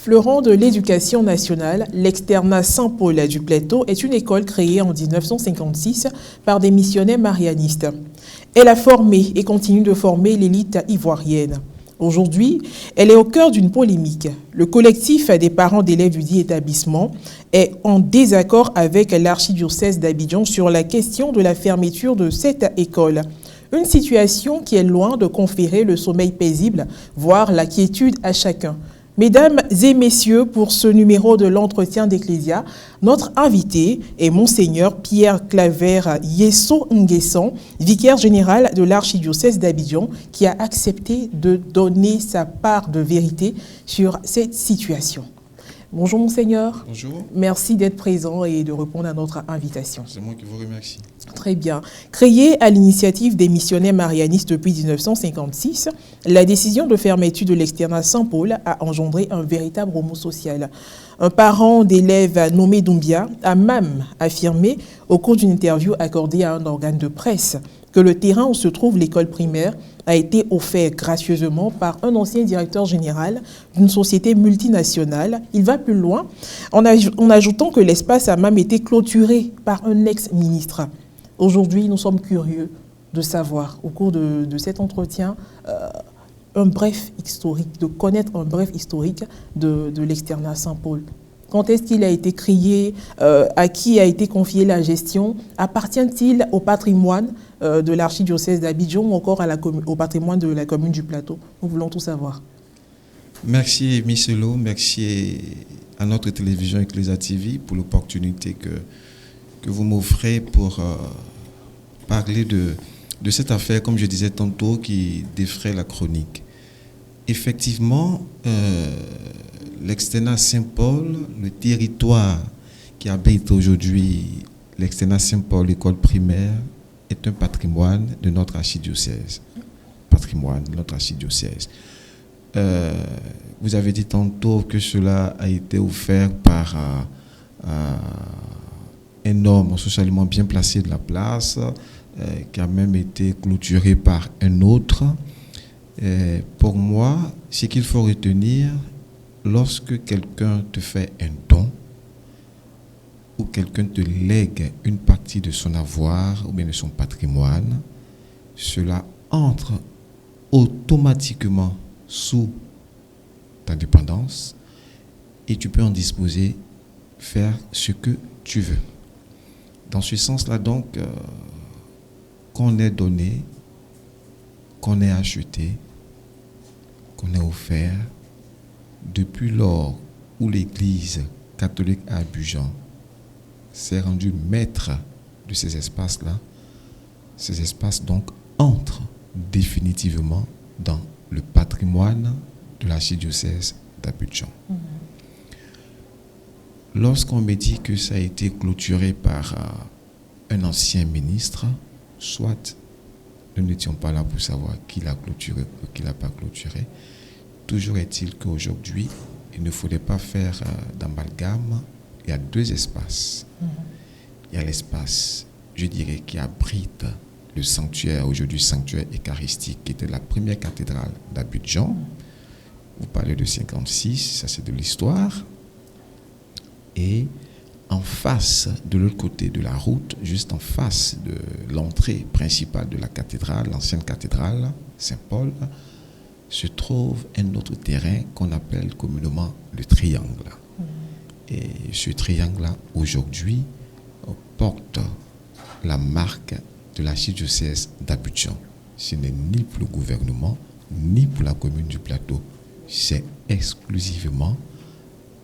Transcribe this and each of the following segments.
Fleuron de l'éducation nationale, l'externat Saint-Paul du Plateau est une école créée en 1956 par des missionnaires marianistes. Elle a formé et continue de former l'élite ivoirienne. Aujourd'hui, elle est au cœur d'une polémique. Le collectif des parents d'élèves du dit établissement est en désaccord avec l'archidiocèse d'Abidjan sur la question de la fermeture de cette école. Une situation qui est loin de conférer le sommeil paisible, voire la quiétude à chacun. Mesdames et messieurs, pour ce numéro de l'entretien d'Ecclésia, notre invité est Monseigneur Pierre Claver Yesso Nguessan, vicaire général de l'archidiocèse d'Abidjan, qui a accepté de donner sa part de vérité sur cette situation. Bonjour Monseigneur. Bonjour. Merci d'être présent et de répondre à notre invitation. C'est moi qui vous remercie. Très bien. Créée à l'initiative des missionnaires marianistes depuis 1956, la décision de fermeture de l'externat Saint-Paul a engendré un véritable remous social. Un parent d'élève nommé Doumbia a même affirmé au cours d'une interview accordée à un organe de presse que le terrain où se trouve l'école primaire a été offert gracieusement par un ancien directeur général d'une société multinationale. Il va plus loin en ajoutant que l'espace a même été clôturé par un ex-ministre. Aujourd'hui, nous sommes curieux de savoir, au cours de cet entretien, un bref historique, de connaître un bref historique de l'externat Saint-Paul. Quand est-ce qu'il a été créé? À qui a été confiée la gestion? Appartient-il au patrimoine de l'archidiocèse d'Abidjan ou encore au patrimoine de la commune du Plateau? Nous voulons tout savoir. Merci Michelo, merci à notre télévision Ecclésia TV pour l'opportunité que vous m'offrez pour parler de cette affaire, comme je disais tantôt, qui défraie la chronique. Effectivement, l'externat Saint-Paul, le territoire qui abrite aujourd'hui l'externat Saint-Paul, l'école primaire, est un patrimoine de notre archidiocèse. Vous avez dit tantôt que cela a été offert par un homme socialement bien placé de la place, qui a même été clôturé par un autre. Pour moi, ce qu'il faut retenir, lorsque quelqu'un te fait un don ou quelqu'un te lègue une partie de son avoir ou bien de son patrimoine, cela entre automatiquement sous ta dépendance et tu peux en disposer, faire ce que tu veux. Dans ce sens-là, donc, qu'on ait donné, qu'on ait acheté, qu'on ait offert, depuis lors où l'Église catholique à Abidjan s'est rendue maître de ces espaces-là, ces espaces donc entrent définitivement dans le patrimoine de l'archidiocèse d'Abidjan. Lorsqu'on me dit que ça a été clôturé par un ancien ministre, soit nous n'étions pas là pour savoir qui l'a clôturé ou qui l'a pas clôturé, toujours est-il qu'aujourd'hui, il ne faudrait pas faire d'amalgame. Il y a deux espaces. Il y a l'espace, je dirais, qui abrite le sanctuaire, aujourd'hui sanctuaire eucharistique, qui était la première cathédrale d'Abidjan. Vous parlez de 56, ça c'est de l'histoire. Et en face, de l'autre côté de la route, juste en face de l'entrée principale de la cathédrale, l'ancienne cathédrale Saint-Paul, se trouve un autre terrain qu'on appelle communément le triangle. Et ce triangle-là, aujourd'hui, porte la marque de l'archidiocèse d'Abidjan. Ce n'est ni pour le gouvernement, ni pour la commune du Plateau. C'est exclusivement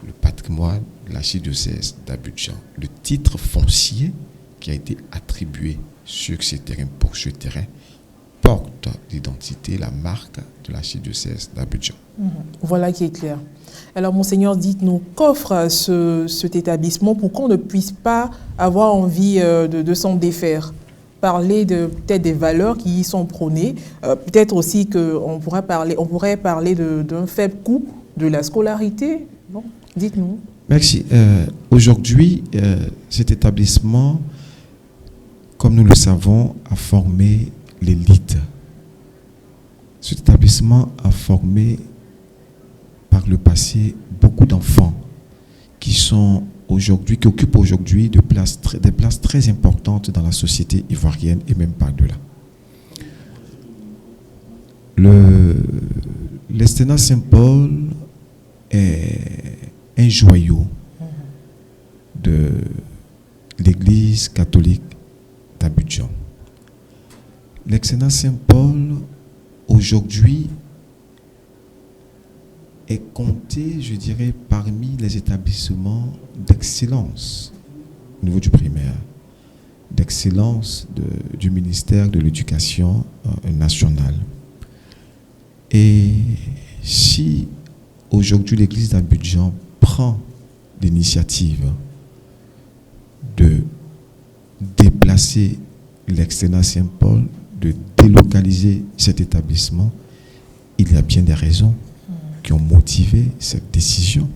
le patrimoine de l'archidiocèse d'Abidjan. Le titre foncier qui a été attribué sur ce terrain, pour ce terrain, porte l'identité, la marque de l'archidiocèse d'Abidjan. Voilà qui est clair. Alors, Monseigneur, dites-nous, qu'offre cet établissement pour qu'on ne puisse pas avoir envie de s'en défaire? Parler peut-être des valeurs qui y sont prônées, peut-être aussi qu'on pourrait parler d'un faible coût de la scolarité. Bon, dites-nous. Merci. Aujourd'hui, cet établissement, comme nous le savons, a formé l'élite. Cet établissement a formé par le passé beaucoup d'enfants qui occupent aujourd'hui des places très importantes dans la société ivoirienne et même par-delà. L'Externat Saint-Paul est un joyau de l'Église catholique d'Abidjan. L'Externat Saint-Paul, aujourd'hui, est compté, je dirais, parmi les établissements d'excellence au niveau du primaire, d'excellence du ministère de l'Éducation nationale. Et si aujourd'hui l'Église d'Abidjan prend l'initiative de déplacer l'Externat Saint-Paul, de délocaliser cet établissement, il y a bien des raisons qui ont motivé cette décision.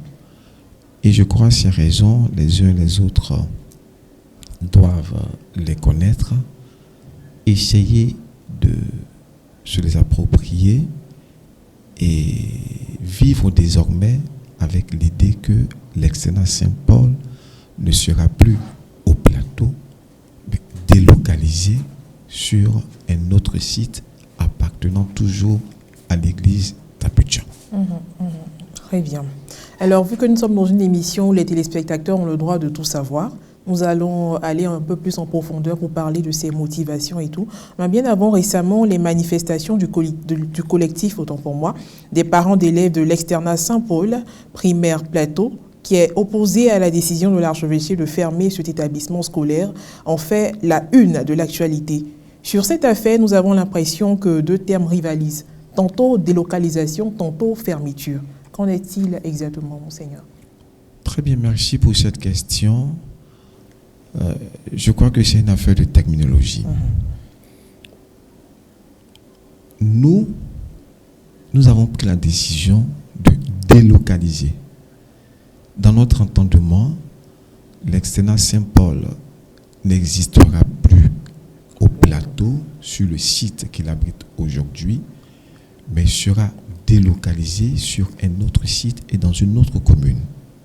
Et je crois que ces raisons, les uns et les autres doivent les connaître, essayer de se les approprier et vivre désormais avec l'idée que l'Externat Saint-Paul ne sera plus au plateau, mais délocalisé sur un autre site appartenant toujours à l'église d'Abidjan. Très bien. Alors, vu que nous sommes dans une émission où les téléspectateurs ont le droit de tout savoir, nous allons aller un peu plus en profondeur pour parler de ces motivations et tout. Mais bien avant, récemment, les manifestations du collectif, autant pour moi, des parents d'élèves de l'Externat Saint-Paul, primaire Plateau, qui est opposé à la décision de l'archevêché de fermer cet établissement scolaire, en fait la une de l'actualité. Sur cette affaire, nous avons l'impression que deux termes rivalisent. Tantôt délocalisation, tantôt fermeture. Qu'en est-il exactement, monseigneur? Très bien, merci pour cette question. Je crois que c'est une affaire de terminologie. Nous avons pris la décision de délocaliser. Dans notre entendement, l'Externat Saint-Paul n'existera plus au plateau, sur le site qu'il abrite aujourd'hui, mais sera délocalisé sur un autre site et dans une autre commune.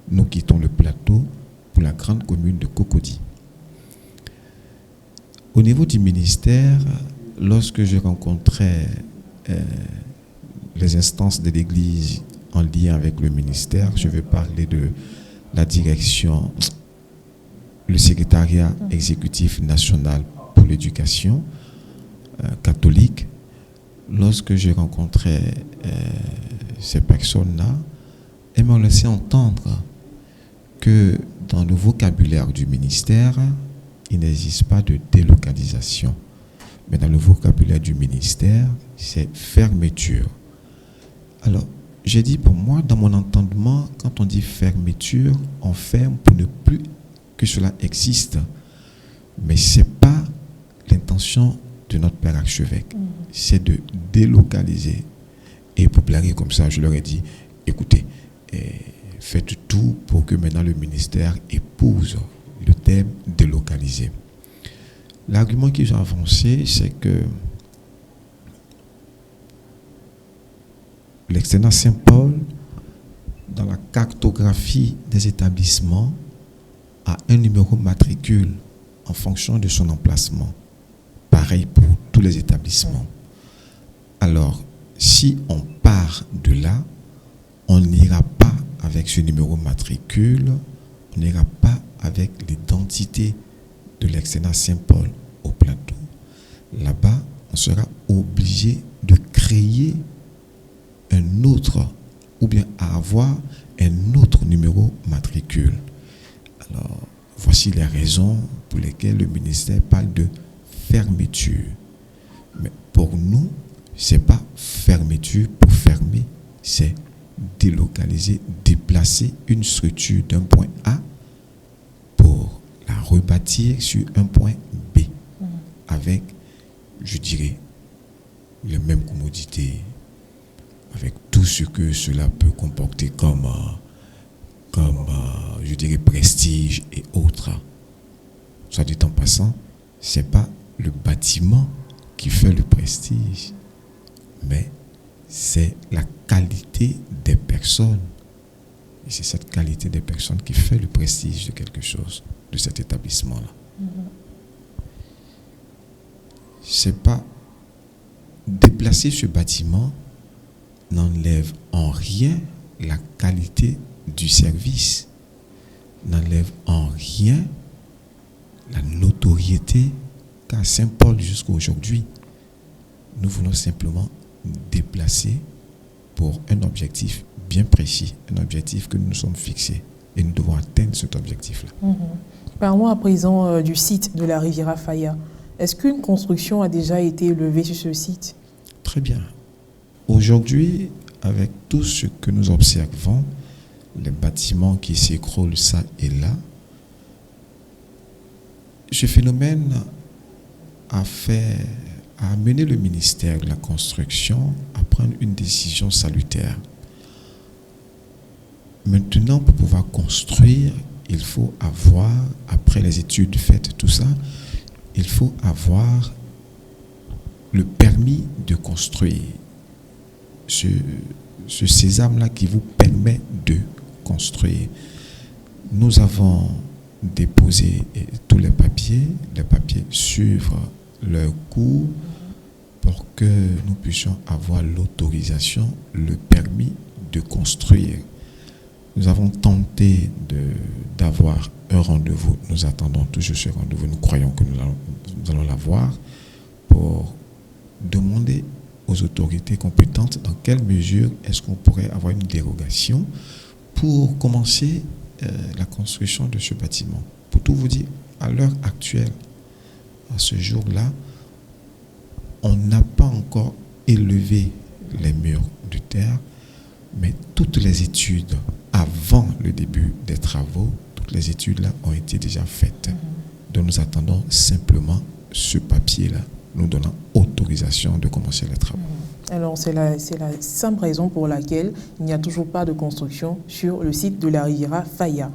Nous quittons le plateau pour la grande commune de Cocody. Au niveau du ministère, lorsque je rencontrais les instances de l'Église en lien avec le ministère, je vais parler de la direction, le secrétariat exécutif national pour l'éducation catholique. Lorsque je rencontrais ces personnes-là, elles m'ont laissé entendre que dans le vocabulaire du ministère, il n'existe pas de délocalisation. Mais dans le vocabulaire du ministère, c'est fermeture. Alors, j'ai dit, pour moi, dans mon entendement, quand on dit fermeture, on ferme pour ne plus que cela existe. Mais ce n'est pas l'intention de notre Père archevêque. C'est de délocaliser. Et pour blaguer comme ça, je leur ai dit, écoutez, faites tout pour que maintenant le ministère épouse le terme délocalisé. L'argument qu'ils ont avancé, c'est que l'Externat Saint-Paul, dans la cartographie des établissements, a un numéro matricule en fonction de son emplacement. Pareil pour tous les établissements. Alors, si on part de là, on n'ira pas avec ce numéro matricule, on n'ira pas avec l'identité de l'Externat Saint-Paul au plateau. Là-bas, on sera obligé de créer un autre, ou bien à avoir un autre numéro matricule. Alors, voici les raisons pour lesquelles le ministère parle de fermeture. Mais pour nous, ce n'est pas fermeture pour fermer, c'est délocaliser, déplacer une structure d'un point A pour la rebâtir sur un point B avec, je dirais, les mêmes commodités, avec tout ce que cela peut comporter comme je dirais, prestige et autres. Soit dit en passant, ce n'est pas le bâtiment qui fait le prestige, mais c'est la qualité des personnes Et c'est cette qualité des personnes qui fait le prestige de quelque chose, de cet établissement-là. C'est pas déplacer ce bâtiment n'enlève en rien la qualité du service, n'enlève en rien la notoriété qu'a Saint-Paul jusqu'à aujourd'hui. Nous voulons simplement déplacer pour un objectif bien précis, un objectif que nous nous sommes fixés et nous devons atteindre cet objectif-là. Parlons à présent du site de la Riviera Faya. Est-ce qu'une construction a déjà été élevée sur ce site? Très bien. Aujourd'hui, avec tout ce que nous observons, les bâtiments qui s'écroulent ça et là, ce phénomène a amené le ministère de la Construction à prendre une décision salutaire. Maintenant, pour pouvoir construire, il faut avoir, après les études faites, tout ça, il faut avoir le permis de construire. Ce sésame-là qui vous permet de construire. Nous avons déposé tous les papiers suivent leur cours pour que nous puissions avoir l'autorisation, le permis de construire. Nous avons tenté d'avoir un rendez-vous. Nous attendons toujours ce rendez-vous. Nous croyons que nous allons l'avoir pour demander aux autorités compétentes dans quelle mesure est-ce qu'on pourrait avoir une dérogation pour commencer la construction de ce bâtiment. Pour tout vous dire, à l'heure actuelle, à ce jour-là, on n'a pas encore élevé les murs de terre, mais toutes les études avant le début des travaux, toutes les études-là ont été déjà faites. Donc nous attendons simplement ce papier-là, nous donnant autorisation de commencer les travaux. Alors c'est la simple raison pour laquelle il n'y a toujours pas de construction sur le site de la Riviera Faya.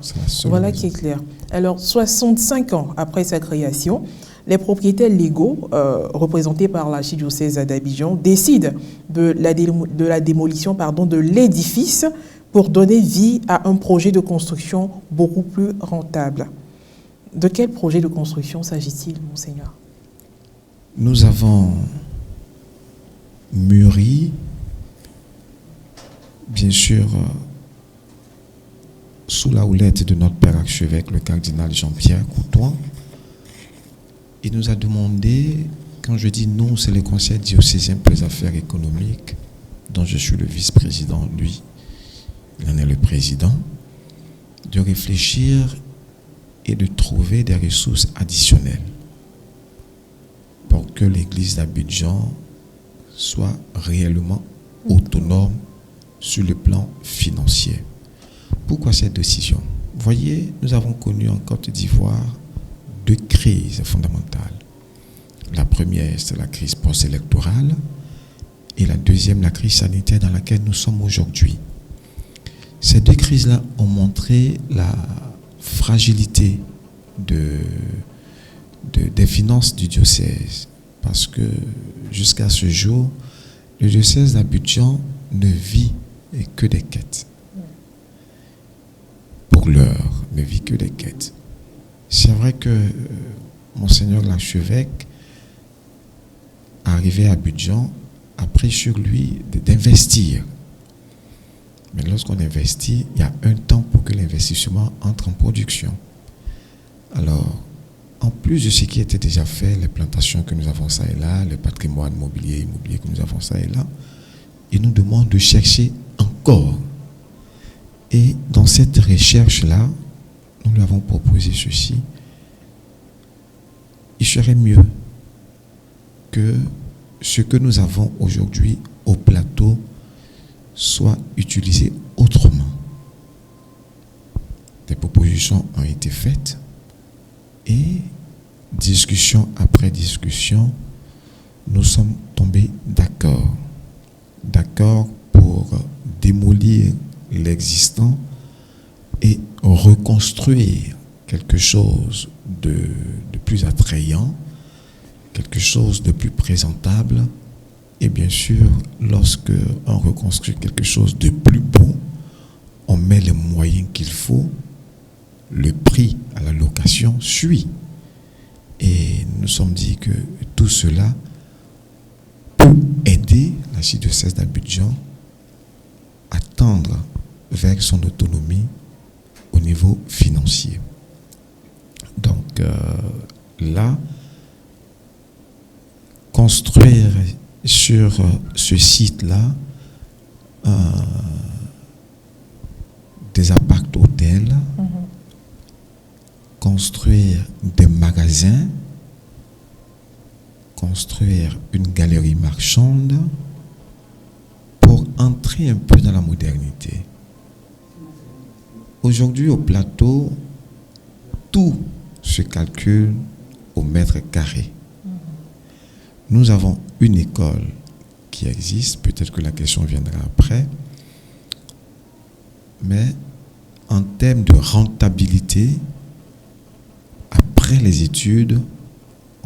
Voilà qui est clair. Alors 65 ans après sa création, les propriétaires légaux représentés par l'archidiocèse d'Abidjan décident de la démolition de l'édifice pour donner vie à un projet de construction beaucoup plus rentable. De quel projet de construction s'agit-il, Monseigneur? Nous avons mûri, bien sûr, sous la houlette de notre père archevêque, le cardinal Jean-Pierre Coutoin. Il nous a demandé, quand je dis nous, c'est le conseil diocésain pour les affaires économiques, dont je suis le vice-président, lui, il en est le président, de réfléchir et de trouver des ressources additionnelles pour que l'église d'Abidjan soit réellement autonome sur le plan financier. Pourquoi cette décision? Voyez, nous avons connu en Côte d'Ivoire deux crises fondamentales. La première, c'est la crise post-électorale, et la deuxième, la crise sanitaire dans laquelle nous sommes aujourd'hui. Ces deux crises-là ont montré la fragilité des finances du diocèse, parce que jusqu'à ce jour, le diocèse d'Abidjan ne vit que des quêtes. Pour l'heure, ne vit que des quêtes. C'est vrai que Monseigneur l'archevêque, arrivé à Abidjan, a pris sur lui d'investir. Mais lorsqu'on investit, il y a un temps pour que l'investissement entre en production. Alors, en plus de ce qui était déjà fait, les plantations que nous avons ça et là, le patrimoine immobilier que nous avons ça et là, il nous demande de chercher encore. Et dans cette recherche-là, nous lui avons proposé ceci. Il serait mieux que ce que nous avons aujourd'hui au plateau soit utilisé autrement. Des propositions ont été faites et discussion après discussion, nous sommes tombés d'accord. D'accord pour démolir l'existant et reconstruire quelque chose de plus attrayant, quelque chose de plus présentable. Et bien sûr, lorsque on reconstruit quelque chose de plus beau, on met les moyens qu'il faut, le prix à la location suit. Et nous nous sommes dit que tout cela peut aider l'archidiocèse d'Abidjan à tendre vers son autonomie au niveau financier. Donc là, construire sur ce site-là des appart-hôtels, construire des magasins, construire une galerie marchande pour entrer un peu dans la modernité. Aujourd'hui, au plateau, tout se calcule au mètre carré. Nous avons une école qui existe, peut-être que la question viendra après, mais en termes de rentabilité, après les études,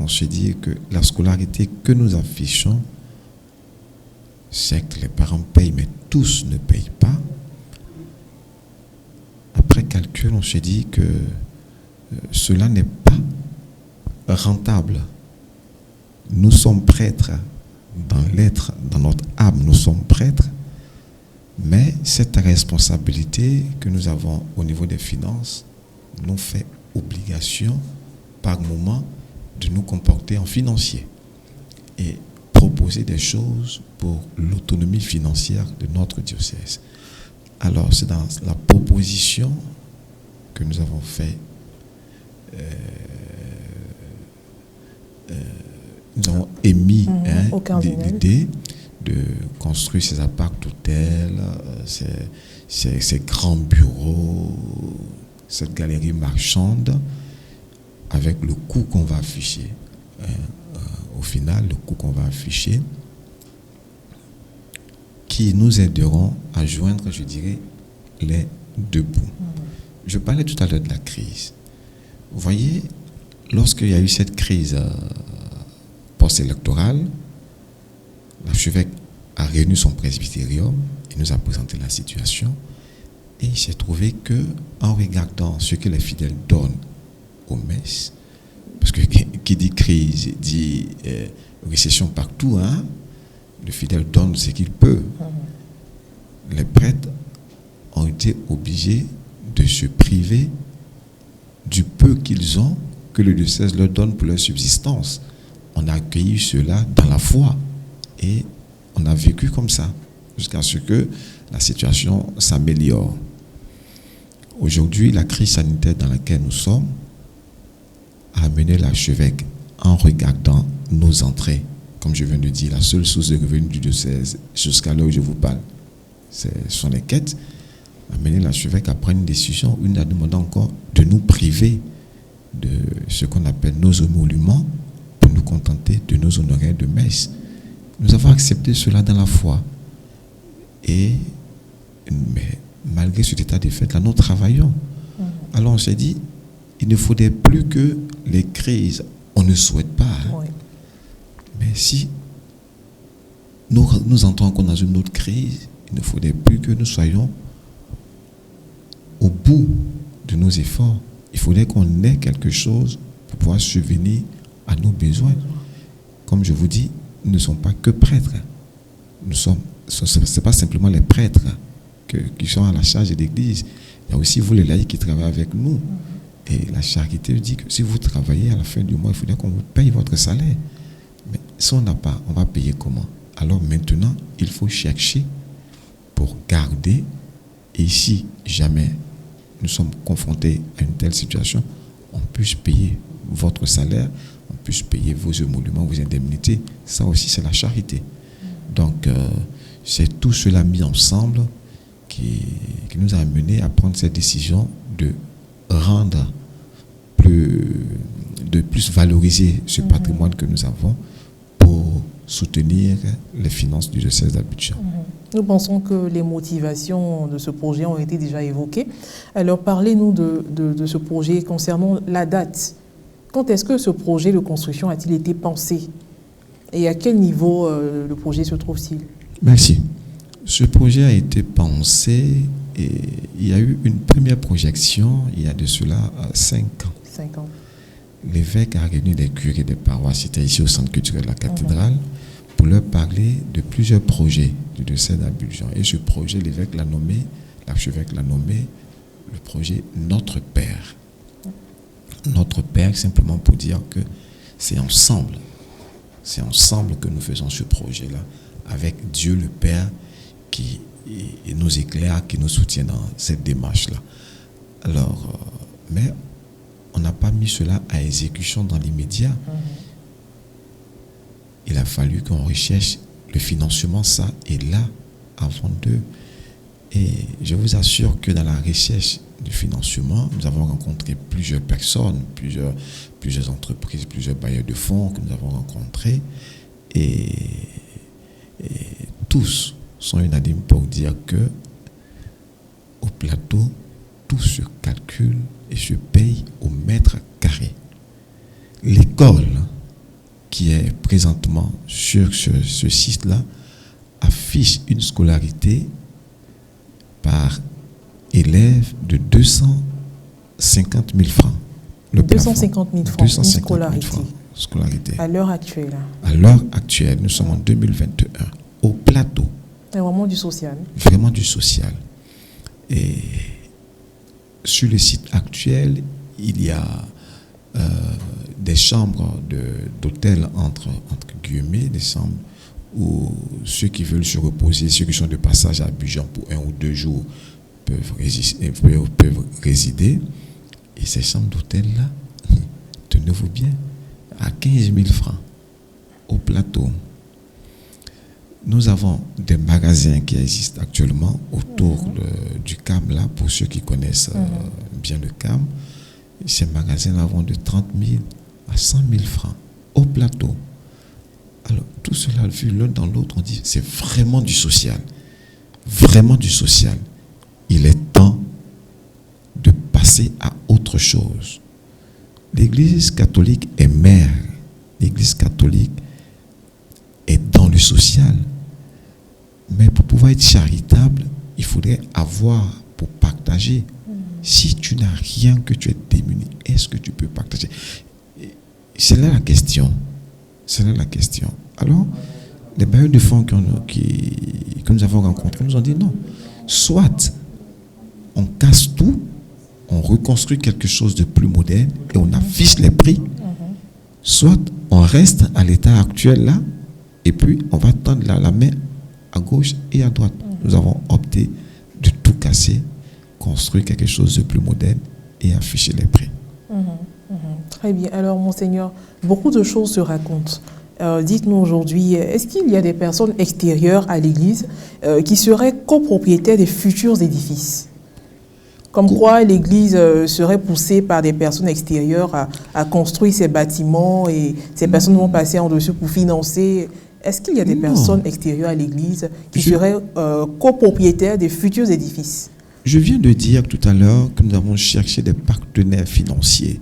on se dit que la scolarité que nous affichons, c'est que les parents payent, mais tous ne payent pas. Après calcul, on se dit que cela n'est pas rentable. Nous sommes prêtres dans l'être, dans notre âme, nous sommes prêtres, mais cette responsabilité que nous avons au niveau des finances nous fait obligation par moment de nous comporter en financier et proposer des choses pour l'autonomie financière de notre diocèse. Alors, c'est dans la proposition que nous avons fait. Nous avons émis l'idée de construire ces appart-hôtels, ces grands bureaux, cette galerie marchande, avec le coût qu'on va afficher. Au final, le coût qu'on va afficher, qui nous aideront à joindre, je dirais, les deux bouts. Je parlais tout à l'heure de la crise. Vous voyez, lorsqu'il y a eu cette crise post-électorale, l'archevêque a réuni son presbytérium et nous a présenté la situation. Et il s'est trouvé que, en regardant ce que les fidèles donnent aux messes, parce que qui dit crise dit récession partout, hein, le fidèle donne ce qu'il peut. Les prêtres ont été obligés de se priver du peu qu'ils ont, que le diocèse leur donne pour leur subsistance. On a accueilli cela dans la foi et on a vécu comme ça jusqu'à ce que la situation s'améliore. Aujourd'hui, la crise sanitaire dans laquelle nous sommes a amené l'archevêque, en regardant nos entrées, comme je viens de dire, la seule source de revenus du diocèse jusqu'à l'heure où je vous parle, ce sont les quêtes, a amené l'archevêque à prendre une décision, une a demandé encore de nous priver de ce qu'on appelle nos émoluments pour nous contenter de nos honoraires de messe. Nous avons accepté cela dans la foi. Mais malgré cet état de fait, là, nous travaillons. Alors on s'est dit, il ne faudrait plus que les crises, on ne souhaite pas. Hein. Mais si nous entrons encore dans une autre crise, il ne faudrait plus que nous soyons au bout de nos efforts. Il faudrait qu'on ait quelque chose pour pouvoir subvenir à nos besoins. Comme je vous dis, nous ne sommes pas que prêtres. Ce n'est pas simplement les prêtres qui sont à la charge de l'Église. Il y a aussi vous les laïcs qui travaillent avec nous. Et la charité dit que si vous travaillez à la fin du mois, il faudrait qu'on vous paye votre salaire. Mais si on n'a pas, on va payer comment? Alors maintenant, il faut chercher pour garder. Et si jamais nous sommes confrontés à une telle situation, on puisse payer votre salaire, on puisse payer vos émoluments, vos indemnités. Ça aussi, c'est la charité. Donc, c'est tout cela mis ensemble qui nous a amené à prendre cette décision de rendre de plus valoriser ce patrimoine que nous avons pour soutenir les finances du diocèse d'Abidjan. Nous pensons que les motivations de ce projet ont été déjà évoquées. Alors, parlez-nous de ce projet concernant la date. Quand est-ce que ce projet de construction a-t-il été pensé? Et à quel niveau le projet se trouve-t-il? Merci. Ce projet a été pensé Et il y a eu une première projection, il y a de cela 5 ans. 5 ans. L'évêque a réuni des curés des paroisses, c'était ici au centre culturel de la cathédrale, pour leur parler de plusieurs projets du diocèse d'Abidjan. Et ce projet, l'évêque l'a nommé, l'archevêque l'a nommé, le projet Notre Père. Notre Père, simplement pour dire que c'est ensemble que nous faisons ce projet-là, avec Dieu le Père qui nous éclaire, qui nous soutient dans cette démarche-là. Alors, mais on n'a pas mis cela à exécution dans l'immédiat. Il a fallu qu'on recherche le financement, ça et là, avant d'eux. Et je vous assure que dans la recherche du financement, nous avons rencontré plusieurs personnes, plusieurs entreprises, plusieurs bailleurs de fonds que nous avons rencontrés. Et tous sont unanimes pour dire que au plateau, tout se calcule et se paye au mètre carré. L'école qui est présentement sur ce site-là affiche une scolarité par élève de 250 000 francs. 250 000 francs, 250 000 francs, scolarité. À l'heure actuelle. À l'heure actuelle, nous sommes en 2021, au plateau. C'est vraiment du social. Vraiment du social. Et sur le site actuel, il y a des chambres d'hôtel entre guillemets, des chambres où ceux qui veulent se reposer, ceux qui sont de passage à Abidjan pour 1 ou 2 jours peuvent résider. Et ces chambres d'hôtel-là, tenez-vous bien, à 15 000 francs au plateau. Nous avons des magasins qui existent actuellement autour du CAM, là, pour ceux qui connaissent bien le CAM. Ces magasins-là vont de 30 000 à 100 000 francs au plateau. Alors, tout cela vu l'un dans l'autre, on dit c'est vraiment du social. Vraiment du social. Il est temps de passer à autre chose. L'Église catholique est mère. L'Église catholique est dans le social. Mais pour pouvoir être charitable, il faudrait avoir pour partager. Si tu n'as rien, que tu es démuni, est-ce que tu peux partager? C'est là la question. C'est là la question. Alors, les bailleurs de fonds que nous avons rencontrés nous ont dit non. Soit on casse tout, on reconstruit quelque chose de plus moderne et on affiche les prix. Soit on reste à l'état actuel là et puis on va tendre la main à gauche et à droite. Nous avons opté de tout casser, construire quelque chose de plus moderne et afficher les prix. Très bien. Alors, Monseigneur, beaucoup de choses se racontent. Dites-nous aujourd'hui, est-ce qu'il y a des personnes extérieures à l'Église qui seraient copropriétaires des futurs édifices? Comme quoi l'Église serait poussée par des personnes extérieures à construire ces bâtiments et ces personnes vont passer en dessus pour financer. Est-ce qu'il y a des personnes extérieures à l'Église qui seraient copropriétaires des futurs édifices? Je viens de dire tout à l'heure que nous avons cherché des partenaires financiers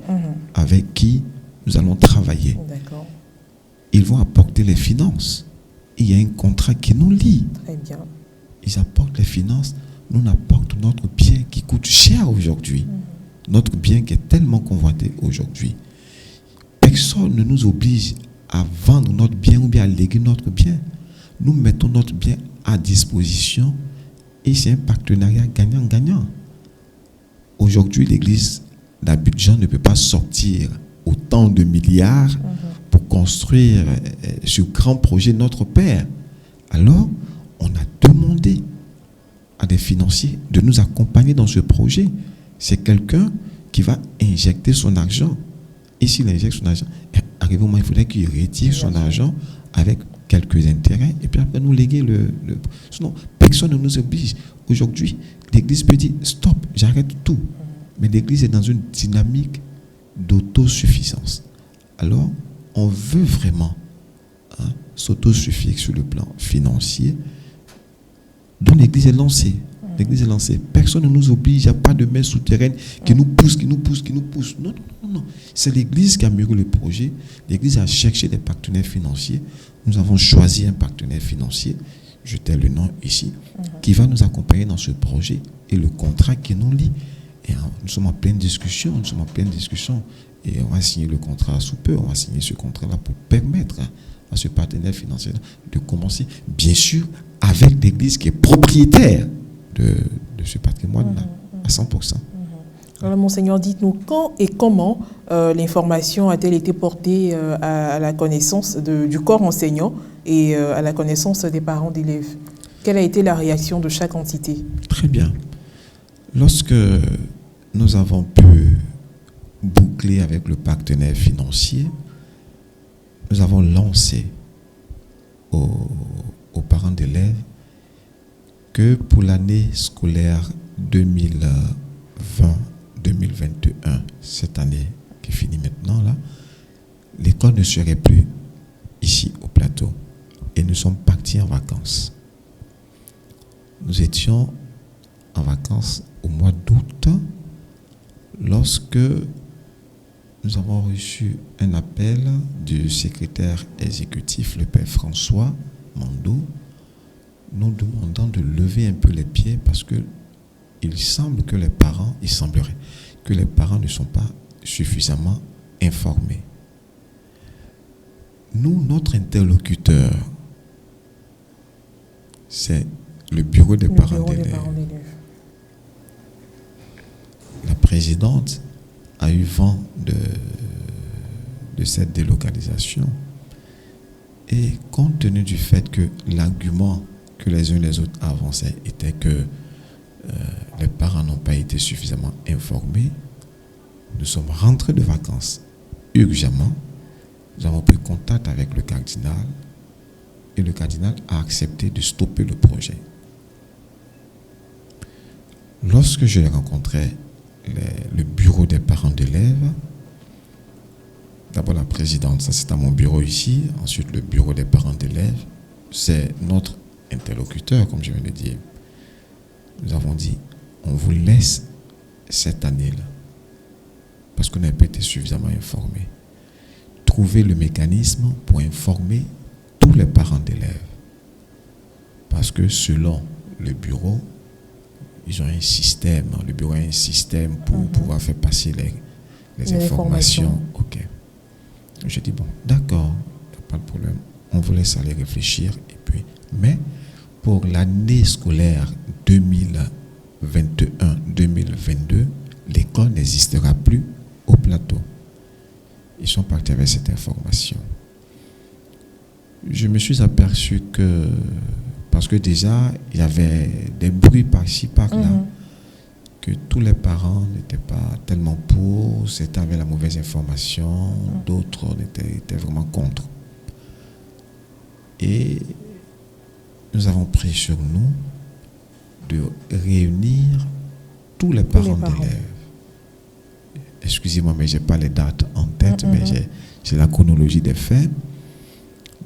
avec qui nous allons travailler. D'accord. Ils vont apporter les finances. Il y a un contrat qui nous lie. Très bien. Ils apportent les finances, nous on apporte notre bien qui coûte cher aujourd'hui. Notre bien qui est tellement convoité aujourd'hui. Personne ne nous oblige à vendre notre bien ou bien à léguer notre bien. Nous mettons notre bien à disposition et c'est un partenariat gagnant-gagnant. Aujourd'hui, l'Église d'Abidjan ne peut pas sortir autant de milliards pour construire ce grand projet Notre Père. Alors, on a demandé à des financiers de nous accompagner dans ce projet. C'est quelqu'un qui va injecter son argent. Et s'il injecte son argent, arrivé au moment, il faudrait qu'il retire son argent avec quelques intérêts et puis après nous léguer sinon personne ne nous oblige. Aujourd'hui, l'Église peut dire stop, j'arrête tout. Mais l'Église est dans une dynamique d'autosuffisance. Alors, on veut vraiment s'autosuffire sur le plan financier. Donc l'Église est lancée. L'Église est lancée. Personne ne nous oblige, il n'y a pas de main souterraine qui nous pousse. Non. C'est l'Église qui a mûri le projet. L'Église a cherché des partenaires financiers. Nous avons choisi un partenaire financier. je tais le nom ici, qui va nous accompagner dans ce projet et le contrat qui nous lie. Et nous sommes en pleine discussion, et on va signer le contrat sous peu, on va signer ce contrat-là pour permettre à ce partenaire financier de commencer, bien sûr, avec l'Église qui est propriétaire de ce patrimoine-là, à 100%. Alors, Monseigneur, dites-nous quand et comment l'information a-t-elle été portée à la connaissance du corps enseignant et à la connaissance des parents d'élèves? Quelle a été la réaction de chaque entité? Très bien. Lorsque nous avons pu boucler avec le partenaire financier, nous avons lancé aux parents d'élèves que pour l'année scolaire 2020-2021, cette année qui finit maintenant là, l'école ne serait plus ici au plateau et nous sommes partis en vacances. Nous étions en vacances au mois d'août lorsque nous avons reçu un appel du secrétaire exécutif, le père François Mando, nous demandant de lever un peu les pieds parce que il semblerait que les parents ne sont pas suffisamment informés. Nous, notre interlocuteur, c'est le bureau des parents d'élèves. La présidente a eu vent de cette délocalisation et compte tenu du fait que l'argument que les uns et les autres avançaient était que les parents n'ont pas été suffisamment informés, nous sommes rentrés de vacances urgemment, nous avons pris contact avec le cardinal et le cardinal a accepté de stopper le projet. Lorsque je rencontrais le bureau des parents d'élèves, d'abord la présidente, ça c'est à mon bureau ici, ensuite le bureau des parents d'élèves, c'est notre interlocuteur, comme je viens de dire. Nous avons dit, on vous laisse cette année-là, parce qu'on n'a pas été suffisamment informés. Trouver le mécanisme pour informer tous les parents d'élèves. Parce que selon le bureau, ils ont un système, le bureau a un système pour pouvoir faire passer les informations. Ok. J'ai dit, bon, d'accord, pas de problème, on vous laisse aller réfléchir. Et puis, mais pour l'année scolaire 2021-2022, l'école n'existera plus au plateau. Ils sont partis avec cette information. Je me suis aperçu que, parce que déjà, il y avait des bruits par-ci, par-là, que tous les parents n'étaient pas tellement pour, c'était avec la mauvaise information, d'autres étaient vraiment contre. Et nous avons pris sur nous de réunir tous les parents d'élèves. Excusez-moi, mais je n'ai pas les dates en tête, mais j'ai la chronologie des faits,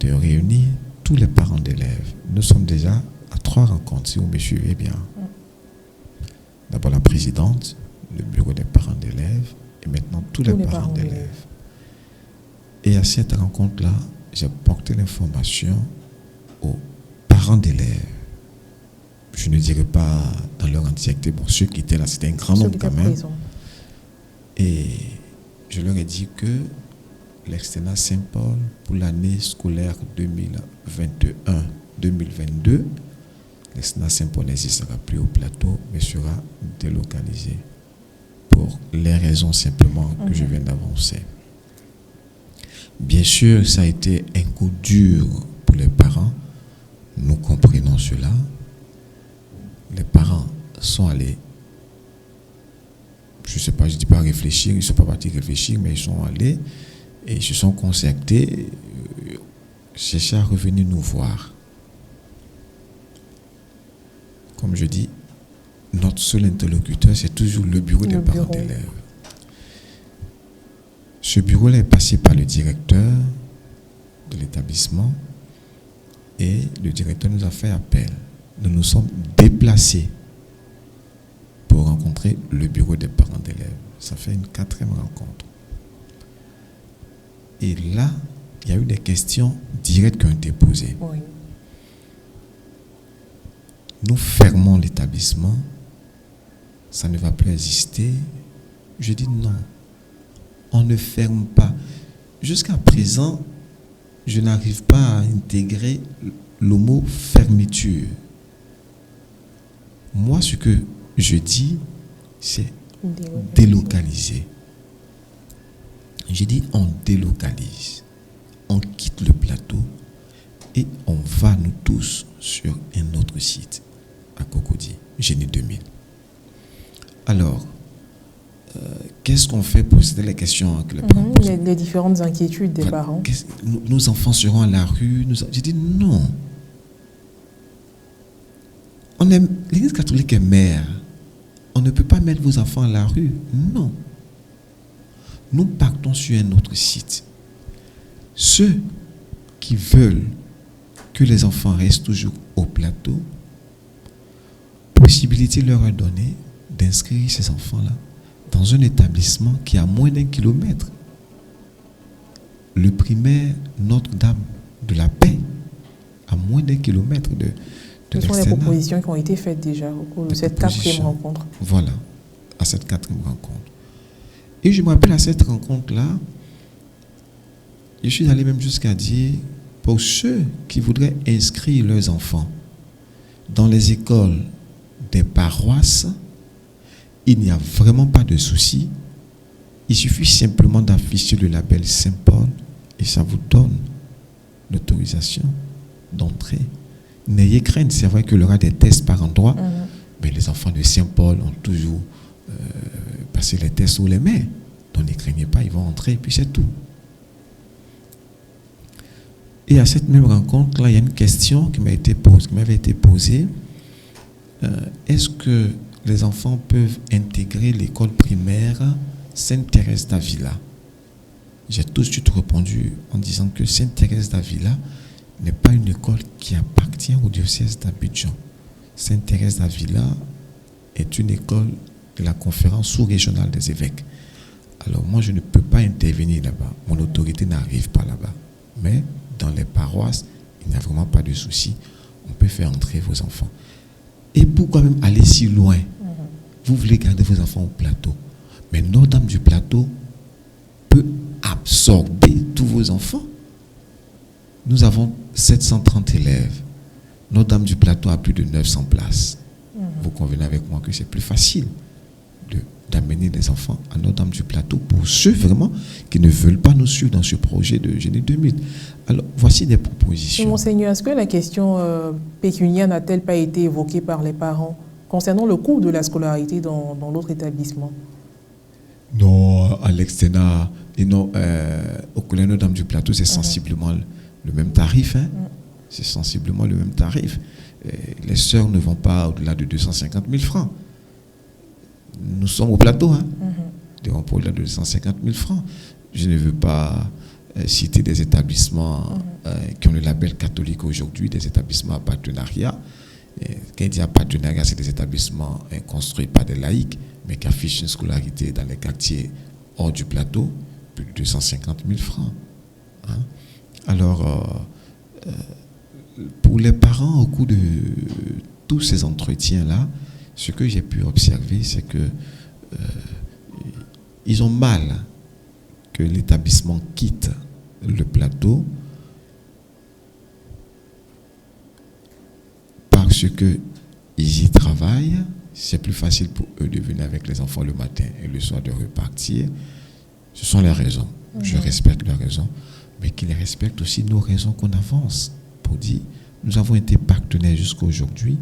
de réunir tous les parents d'élèves. Nous sommes déjà à 3 rencontres, si vous me suivez bien. D'abord la présidente, le bureau des parents d'élèves, et maintenant tous les parents d'élèves. Et à cette rencontre-là, j'ai porté l'information aux parents d'élèves. Je ne dirais pas dans leur entièreté, bon, ceux qui étaient là, c'était un grand nombre quand même. Et je leur ai dit que l'externat Saint-Paul, pour l'année scolaire 2021-2022, l'externat Saint-Paul n'existera plus au plateau, mais sera délocalisé. Pour les raisons simplement que je viens d'avancer. Bien sûr, ça a été un coup dur pour les parents. Nous comprenons cela. Les parents sont allés, je ne sais pas, je ne dis pas réfléchir, ils ne sont pas partis réfléchir, mais ils sont allés et ils se sont concertés, chercher à revenir nous voir. Comme je dis, notre seul interlocuteur, c'est toujours le bureau des parents d'élèves. Ce bureau-là est passé par le directeur de l'établissement et le directeur nous a fait appel. Nous nous sommes déplacés pour rencontrer le bureau des parents d'élèves. Ça fait une 4e rencontre. Et là, il y a eu des questions directes qui ont été posées. Oui. nous fermons l'établissement, ça ne va plus exister. Je dis non, on ne ferme pas. Jusqu'à présent, je n'arrive pas à intégrer le mot fermeture. Moi, ce que je dis, c'est délocaliser. J'ai dit on délocalise, on quitte le plateau et on va nous tous sur un autre site à Cocody, Génie 2000. Alors, qu'est-ce qu'on fait pour... C'était les questions que les parents posent. Les différentes inquiétudes des parents. Nos enfants seront à la rue. J'ai dit non. L'Église catholique est mère. On ne peut pas mettre vos enfants à la rue. Non. Nous partons sur un autre site. Ceux qui veulent que les enfants restent toujours au plateau, possibilité leur est donnée d'inscrire ces enfants-là dans un établissement qui est à moins d'1 kilomètre. Le primaire Notre-Dame de la Paix, à moins d'1 kilomètre de Ce sont les propositions qui ont été faites déjà au cours de cette 4e rencontre. Voilà, à cette 4e rencontre. Et je me rappelle à cette rencontre-là, je suis allé même jusqu'à dire, pour ceux qui voudraient inscrire leurs enfants dans les écoles des paroisses, il n'y a vraiment pas de souci. Il suffit simplement d'afficher le label Saint-Paul et ça vous donne l'autorisation d'entrer. N'ayez crainte, c'est vrai qu'il y aura des tests par endroit, mais les enfants de Saint-Paul ont toujours passé les tests sous les mains. Donc ne craignez pas, ils vont entrer et puis c'est tout. Et à cette même rencontre-là, il y a une question qui m'avait été posée. Est-ce que les enfants peuvent intégrer l'école primaire Sainte-Thérèse d'Avila? J'ai tout de suite répondu en disant que Sainte-Thérèse d'Avila n'est pas une école qui appartient au diocèse d'Abidjan. Sainte-Thérèse d'Avila est une école de la conférence sous-régionale des évêques. Alors moi, je ne peux pas intervenir là-bas. Mon autorité n'arrive pas là-bas. Mais dans les paroisses, il n'y a vraiment pas de souci. On peut faire entrer vos enfants. Et pourquoi même aller si loin? Vous voulez garder vos enfants au plateau. Mais Notre-Dame du Plateau peut absorber tous vos enfants. Nous avons 730 élèves. Notre-Dame du Plateau a plus de 900 places. Vous convenez avec moi que c'est plus facile d'amener les enfants à Notre-Dame du Plateau pour ceux vraiment qui ne veulent pas nous suivre dans ce projet de Génie 2000. Alors, voici des propositions. Monseigneur, est-ce que la question pécuniaire n'a-t-elle pas été évoquée par les parents concernant le coût de la scolarité dans l'autre établissement? Non, à l'externat, et non, au collège Notre-Dame du Plateau, c'est sensiblement le même tarif. Hein? C'est sensiblement le même tarif. Les sœurs ne vont pas au-delà de 250 000 francs. Nous sommes au plateau, hein? Nous ne vont pas au-delà de 250 000 francs. Je ne veux pas citer des établissements qui ont le label catholique aujourd'hui, des établissements à partenariat. Quand il dit à partenariat, c'est des établissements construits par des laïcs, mais qui affichent une scolarité dans les quartiers hors du plateau, plus de 250 000 francs. Hein? Alors, pour les parents, au cours de tous ces entretiens-là, ce que j'ai pu observer, c'est que ils ont mal que l'établissement quitte le plateau parce qu'ils y travaillent. C'est plus facile pour eux de venir avec les enfants le matin et le soir de repartir. Ce sont les raisons. Je respecte leurs raisons, mais qu'ils respectent aussi nos raisons qu'on avance pour dire, nous avons été partenaires jusqu'à aujourd'hui,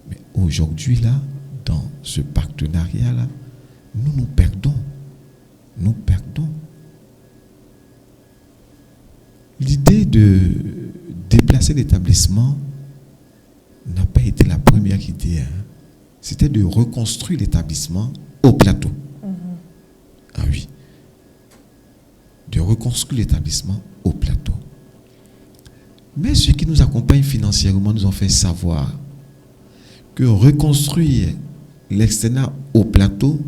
mais aujourd'hui, là, dans ce partenariat-là, nous perdons. Nous perdons. L'idée de déplacer l'établissement n'a pas été la première idée. Hein. C'était de reconstruire l'établissement au plateau. Ah oui. De reconstruire l'établissement au plateau. Mais ceux qui nous accompagnent financièrement nous ont fait savoir que reconstruire l'externat au plateau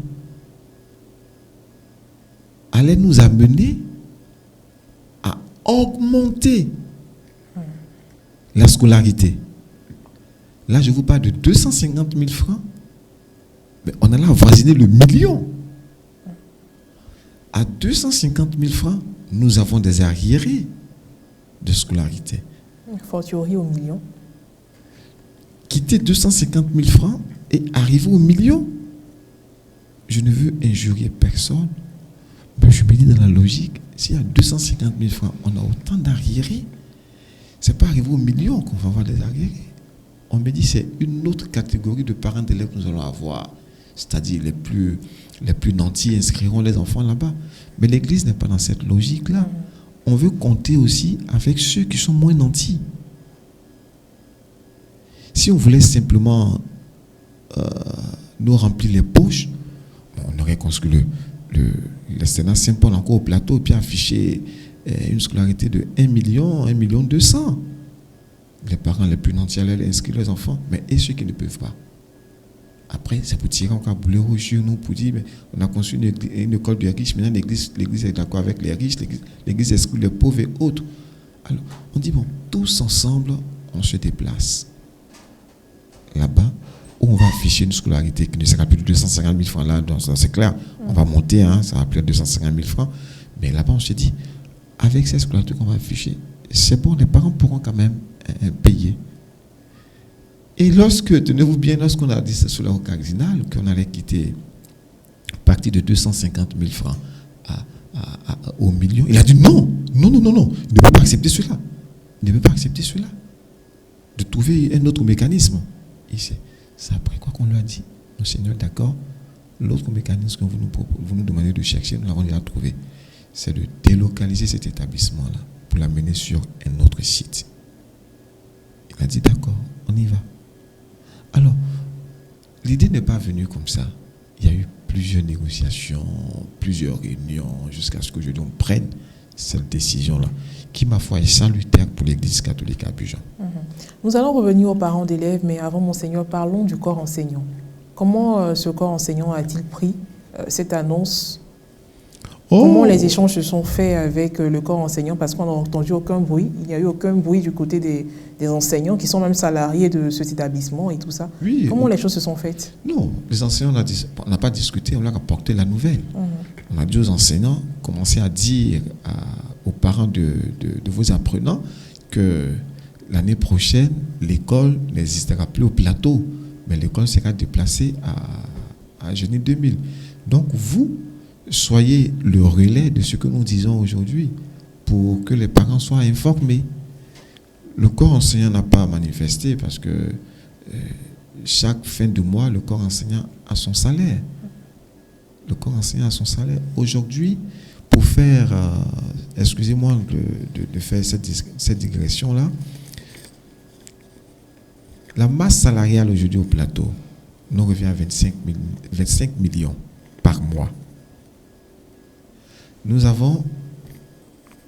allait nous amener à augmenter la scolarité. Là, je vous parle de 250 000 francs. Mais on allait avoisiner le million. À 250 000 francs, nous avons des arriérés de scolarité. Fortiori au million. Quitter 250 000 francs et arriver au million. Je ne veux injurier personne, mais je me dis dans la logique, s'il y a 250 000 francs, on a autant d'arriérés. Ce n'est pas arrivé au million qu'on va avoir des arriérés. On me dit c'est une autre catégorie de parents d'élèves que nous allons avoir. C'est-à-dire les plus nantis inscriront les enfants là-bas. Mais l'Église n'est pas dans cette logique-là. On veut compter aussi avec ceux qui sont moins nantis. Si on voulait simplement nous remplir les poches, on aurait construit le Sénat Saint-Paul encore au plateau et puis affiché une scolarité de 1 million, 1 million 200. Les parents les plus nantis allaient inscrire leurs enfants, mais et ceux qui ne peuvent pas. Après, c'est pour tirer encore boulet rouge sur nous pour dire, mais on a construit une école de riches, maintenant l'église est d'accord avec les riches, l'église exclut les pauvres et autres. Alors, on dit, bon, tous ensemble, on se déplace. Là-bas, où on va afficher une scolarité qui ne sera plus de 250 000 francs là, donc c'est clair, on va monter, ça va plus de 250 000 francs, mais là-bas, on se dit, avec cette scolarité qu'on va afficher, c'est bon, les parents pourront quand même payer. Et tenez-vous bien, lorsqu'on a dit ça sur la route cardinale, qu'on allait quitter partir de 250 000 francs au million, il a dit non, il ne peut pas accepter cela. Il ne peut pas accepter cela. De trouver un autre mécanisme. Et c'est après quoi qu'on lui a dit, non, Seigneur, d'accord, l'autre mécanisme que vous nous demandez de chercher, nous l'avons déjà trouvé. C'est de délocaliser cet établissement-là pour l'amener sur un autre site. Il a dit d'accord, on y va. Alors, l'idée n'est pas venue comme ça. Il y a eu plusieurs négociations, plusieurs réunions, jusqu'à ce qu'aujourd'hui on prenne cette décision-là, qui, ma foi, est salutaire pour l'Église catholique à Abidjan. Nous allons revenir aux parents d'élèves, mais avant, Monseigneur, parlons du corps enseignant. Comment ce corps enseignant a-t-il pris cette annonce? Comment les échanges se sont faits avec le corps enseignant? Parce qu'on n'a entendu aucun bruit. Il n'y a eu aucun bruit du côté des enseignants qui sont même salariés de cet établissement et tout ça. Oui, comment les choses se sont faites? Non, les enseignants, on n'a pas discuté, on leur a apporté la nouvelle. On a dit aux enseignants, commencez à dire aux parents de vos apprenants que l'année prochaine, l'école n'existera plus au plateau, mais l'école sera déplacée à Genève 2000. Donc vous, soyez le relais de ce que nous disons aujourd'hui pour que les parents soient informés. Le corps enseignant n'a pas manifesté parce que chaque fin de mois, le corps enseignant a son salaire. Le corps enseignant a son salaire. Aujourd'hui, pour faire, excusez-moi de faire cette digression-là, la masse salariale aujourd'hui au plateau nous revient à 25 millions par mois. Nous avons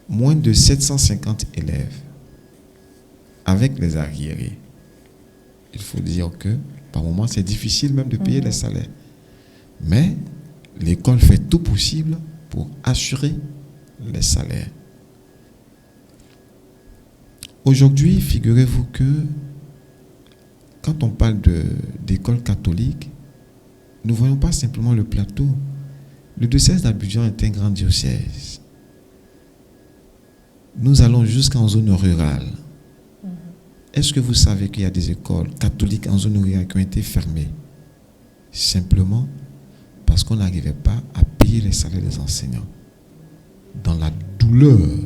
moins de 750 élèves avec les arriérés. Il faut dire que par moment, c'est difficile même de payer les salaires. Mais l'école fait tout possible pour assurer les salaires. Aujourd'hui, figurez-vous que quand on parle d'école catholique, nous ne voyons pas simplement le plateau. Le diocèse d'Abidjan est un grand diocèse. Nous allons jusqu'en zone rurale. Est-ce que vous savez qu'il y a des écoles catholiques en zone rurale qui ont été fermées? Simplement parce qu'on n'arrivait pas à payer les salaires des enseignants. Dans la douleur,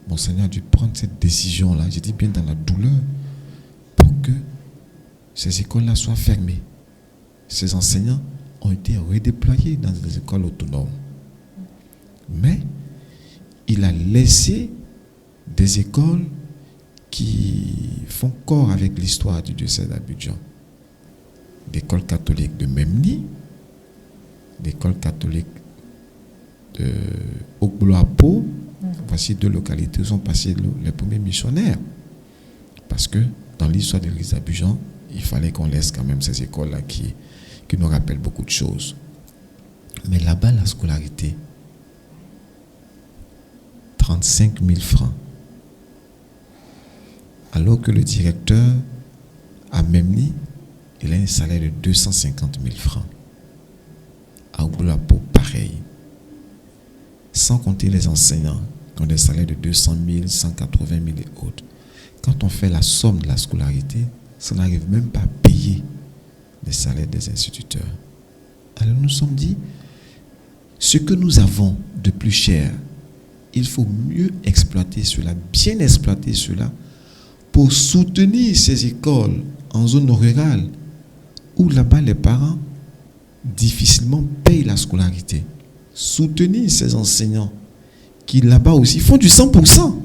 Monseigneur a dû prendre cette décision-là, je dis bien dans la douleur, pour que ces écoles-là soient fermées. Ces enseignants ont été redéployés dans des écoles autonomes. Mais il a laissé des écoles qui font corps avec l'histoire du diocèse d'Abidjan. L'école catholique de Memni, l'école catholique de Oglo-Apo. Voici deux localités où sont passés les premiers missionnaires. Parce que dans l'histoire de l'Église d'Abidjan, il fallait qu'on laisse quand même ces écoles-là qui nous rappellent beaucoup de choses. Mais là-bas, la scolarité, 35 000 francs. Alors que le directeur À Memni, il a un salaire de 250 000 francs. À Oulapo, pareil. Sans compter les enseignants qui ont des salaires de 200 000, 180 000 et autres. Quand on fait la somme de la scolarité, ça n'arrive même pas à payer les salaires des instituteurs. Alors nous nous sommes dit, ce que nous avons de plus cher, il faut mieux exploiter cela, bien exploiter cela, pour soutenir ces écoles en zone rurale, où là-bas les parents difficilement payent la scolarité. Soutenir ces enseignants qui là-bas aussi font du 100%.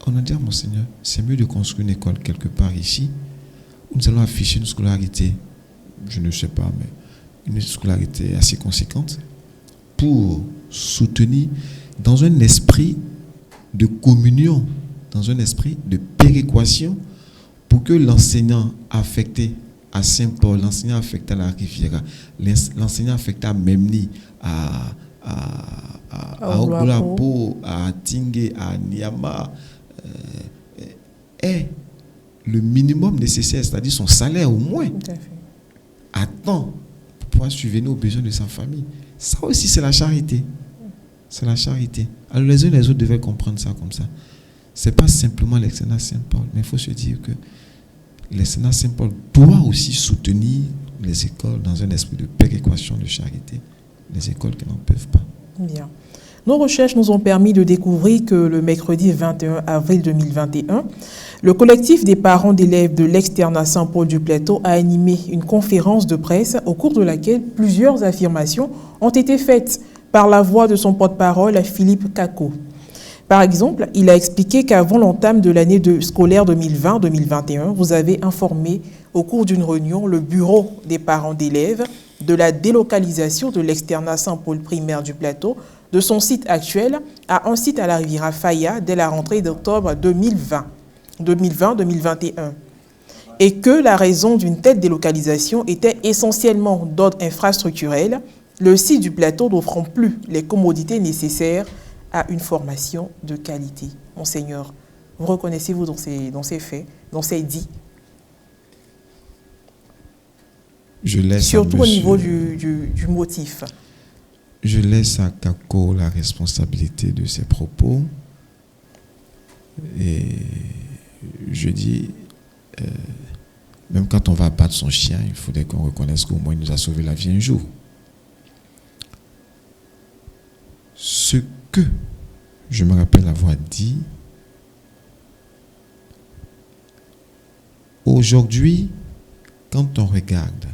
On a dit à Monseigneur, c'est mieux de construire une école quelque part ici, où nous allons afficher une scolarité, je ne sais pas, mais une scolarité assez conséquente, pour soutenir dans un esprit de communion, dans un esprit de péréquation, pour que l'enseignant affecté à Saint-Paul, l'enseignant affecté à la Riviera, l'enseignant affecté à Memni, à Oulapo, à Tingue, à Niama, ait le minimum nécessaire, c'est-à-dire son salaire au moins, à temps, pour pouvoir subvenir aux besoins de sa famille. Ça aussi, c'est la charité. C'est la charité. Alors les uns et les autres devaient comprendre ça comme ça. Ce n'est pas simplement l'externat Saint-Paul, mais il faut se dire que l'externat Saint-Paul doit aussi soutenir les écoles dans un esprit de péréquation, de charité, les écoles qui n'en peuvent pas. Bien. Nos recherches nous ont permis de découvrir que le mercredi 21 avril 2021, le collectif des parents d'élèves de l'externat Saint-Paul du Plateau a animé une conférence de presse au cours de laquelle plusieurs affirmations ont été faites par la voix de son porte-parole, Philippe Kako. Par exemple, il a expliqué qu'avant l'entame de l'année scolaire 2020-2021, vous avez informé au cours d'une réunion le bureau des parents d'élèves de la délocalisation de l'externat Saint-Paul primaire du Plateau de son site actuel à un site à la Riviera Faya dès la rentrée d'octobre 2020-2021. Et que la raison d'une telle délocalisation était essentiellement d'ordre infrastructurel, le site du Plateau n'offrant plus les commodités nécessaires à une formation de qualité. Monseigneur, vous reconnaissez-vous dans ces faits, dans ces dits? Je laisse surtout au niveau du motif. Je laisse à Kako la responsabilité de ses propos. Et je dis, même quand on va battre son chien, il faudrait qu'on reconnaisse qu'au moins il nous a sauvé la vie un jour. Ce que je me rappelle avoir dit, aujourd'hui, quand on regarde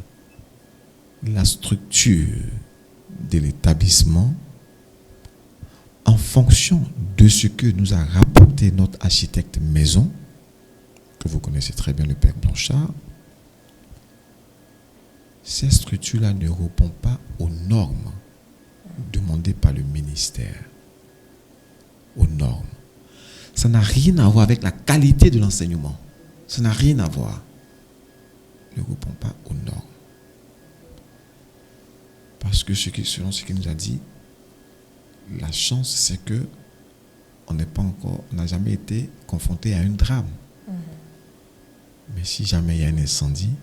la structure de l'établissement, en fonction de ce que nous a rapporté notre architecte maison, que vous connaissez très bien, le Père Blanchard, ces structures-là ne répondent pas aux normes demandées par le ministère. Aux normes. Ça n'a rien à voir avec la qualité de l'enseignement. Ça n'a rien à voir. Ne répond pas aux normes. Parce que selon ce qu'il nous a dit, la chance, c'est que on n'a jamais été confronté à un drame. Mais si jamais il y a un incendie,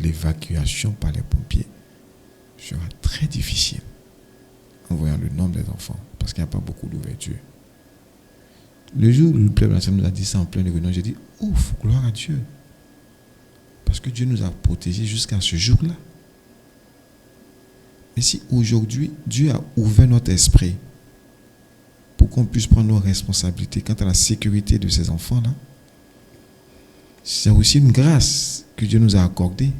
l'évacuation par les pompiers sera très difficile en voyant le nombre des enfants, parce qu'il n'y a pas beaucoup d'ouverture. Le jour où le Père Blanchard nous a dit ça en pleine réunion, j'ai dit, ouf, gloire à Dieu. Parce que Dieu nous a protégés jusqu'à ce jour-là. Mais si aujourd'hui, Dieu a ouvert notre esprit pour qu'on puisse prendre nos responsabilités quant à la sécurité de ces enfants-là, c'est aussi une grâce que Dieu nous a accordée.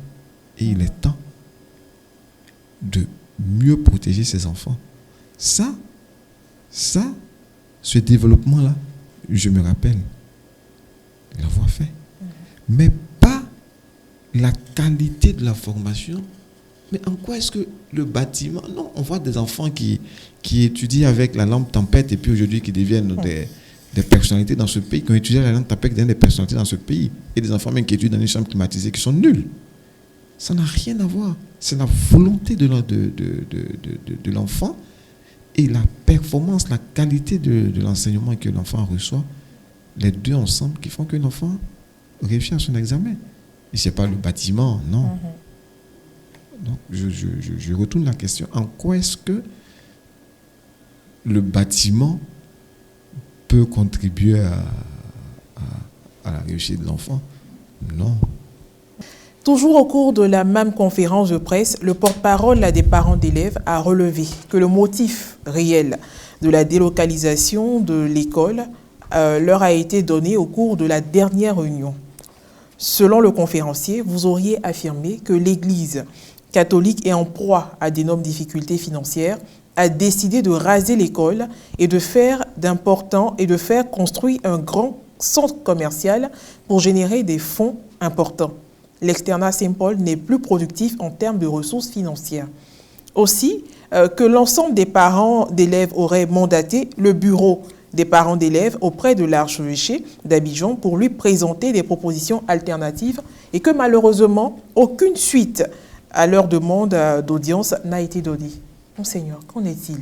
Et il est temps de mieux protéger ces enfants. Ça, ce développement-là, je me rappelle l'avoir fait. Mais pas la qualité de la formation. Mais en quoi est-ce que le bâtiment... Non, on voit des enfants qui étudient avec la lampe tempête et puis aujourd'hui qui deviennent des personnalités dans ce pays, qui ont étudié la lampe tempête, qui deviennent des personnalités dans ce pays. Et des enfants même qui étudient dans une chambre climatisée qui sont nuls. Ça n'a rien à voir. C'est la volonté de l'enfant et la performance, la qualité de l'enseignement que l'enfant reçoit, les deux ensemble qui font que l'enfant réussit à son examen. Et ce n'est pas le bâtiment, non. Donc, je retourne la question. En quoi est-ce que le bâtiment peut contribuer à la réussite de l'enfant? Non. Toujours au cours de la même conférence de presse, le porte-parole des parents d'élèves a relevé que le motif réel de la délocalisation de l'école leur a été donné au cours de la dernière réunion. Selon le conférencier, vous auriez affirmé que l'Église catholique est en proie à d'énormes difficultés financières, a décidé de raser l'école et de faire construire un grand centre commercial pour générer des fonds importants. L'externat Saint-Paul n'est plus productif en termes de ressources financières. Aussi, que l'ensemble des parents d'élèves auraient mandaté le bureau des parents d'élèves auprès de l'archevêché d'Abidjan pour lui présenter des propositions alternatives et que malheureusement, aucune suite à leur demande d'audience n'a été donnée. Monseigneur, qu'en est-il?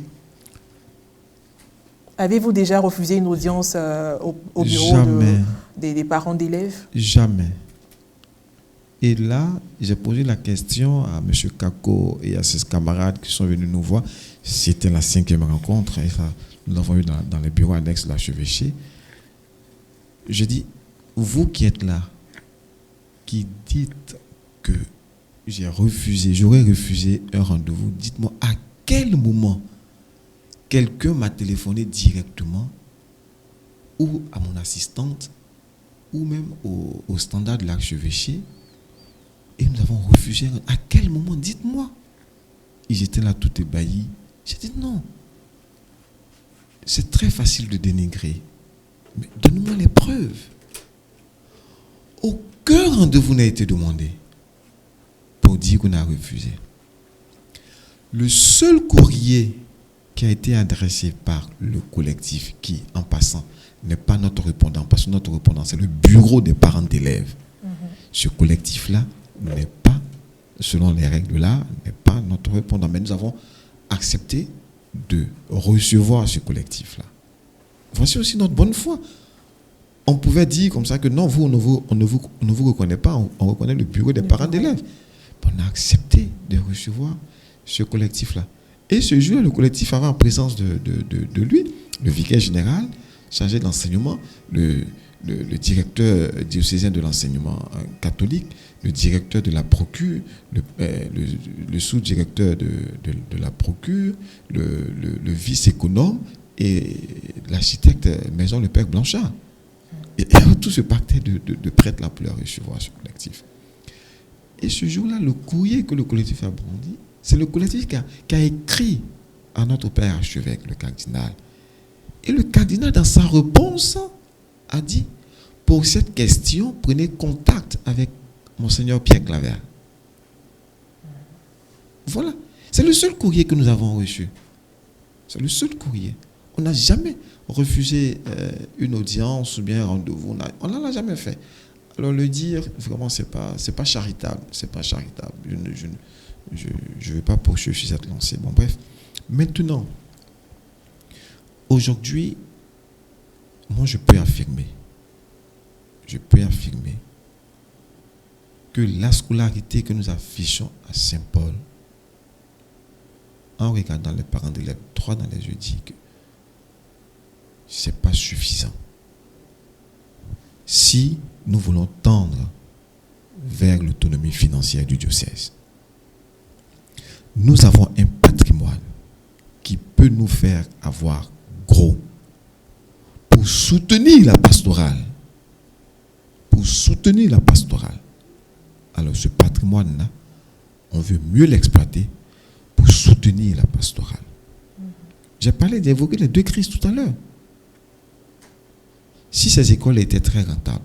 Avez-vous déjà refusé une audience au bureau des parents d'élèves? Jamais. Et là, j'ai posé la question à M. Kako et à ses camarades qui sont venus nous voir. C'était la 5e rencontre. Et ça, nous l'avons eu dans les bureaux annexes de l'archevêché. Je dis, vous qui êtes là, qui dites que j'aurais refusé un rendez-vous, dites-moi à quel moment quelqu'un m'a téléphoné directement ou à mon assistante ou même au standard de l'archevêché et nous avons refusé. À quel moment? Dites-moi. Ils étaient là tout ébahis. J'ai dit non. C'est très facile de dénigrer. Mais donne-moi les preuves. Aucun rendez-vous n'a été demandé pour dire qu'on a refusé. Le seul courrier qui a été adressé par le collectif, qui, en passant, n'est pas notre répondant, parce que notre répondant, c'est le bureau des parents d'élèves. Ce collectif-là n'est pas, selon les règles-là, n'est pas notre répondant. Mais nous avons accepté de recevoir ce collectif-là. Voici aussi notre bonne foi. On pouvait dire comme ça que non, on ne vous reconnaît pas, on reconnaît le bureau des parents d'élèves. On a accepté de recevoir ce collectif-là. Et ce jour, le collectif avait en présence de lui, le vicaire général, chargé de l'enseignement, le directeur diocésain de l'enseignement catholique, le directeur de la procure, le sous-directeur de la procure, le vice-économe et l'architecte maison le père Blanchard. Et tout ce pacte de prêtres là pour leur recevoir ce collectif. Et ce jour-là, le courrier que le collectif a brandi, c'est le collectif qui a écrit à notre père archevêque, le cardinal. Et le cardinal, dans sa réponse, a dit, pour cette question, prenez contact avec Monseigneur Pierre Claver. Voilà. C'est le seul courrier que nous avons reçu. C'est le seul courrier. On n'a jamais refusé une audience ou bien un rendez-vous. On n'en a jamais fait. Alors le dire, vraiment, c'est pas charitable. C'est pas charitable. Je ne vais pas poursuivre sur cette lancée. Bon, bref. Maintenant, aujourd'hui, moi, je peux affirmer que la scolarité que nous affichons à Saint-Paul, en regardant les parents d'élèves droit dans les yeux, dit que ce n'est pas suffisant. Si nous voulons tendre vers l'autonomie financière du diocèse, nous avons un patrimoine qui peut nous faire avoir gros pour soutenir la pastorale. Alors ce patrimoine-là, on veut mieux l'exploiter pour soutenir la pastorale. J'ai parlé d'évoquer les deux crises tout à l'heure. Si ces écoles étaient très rentables,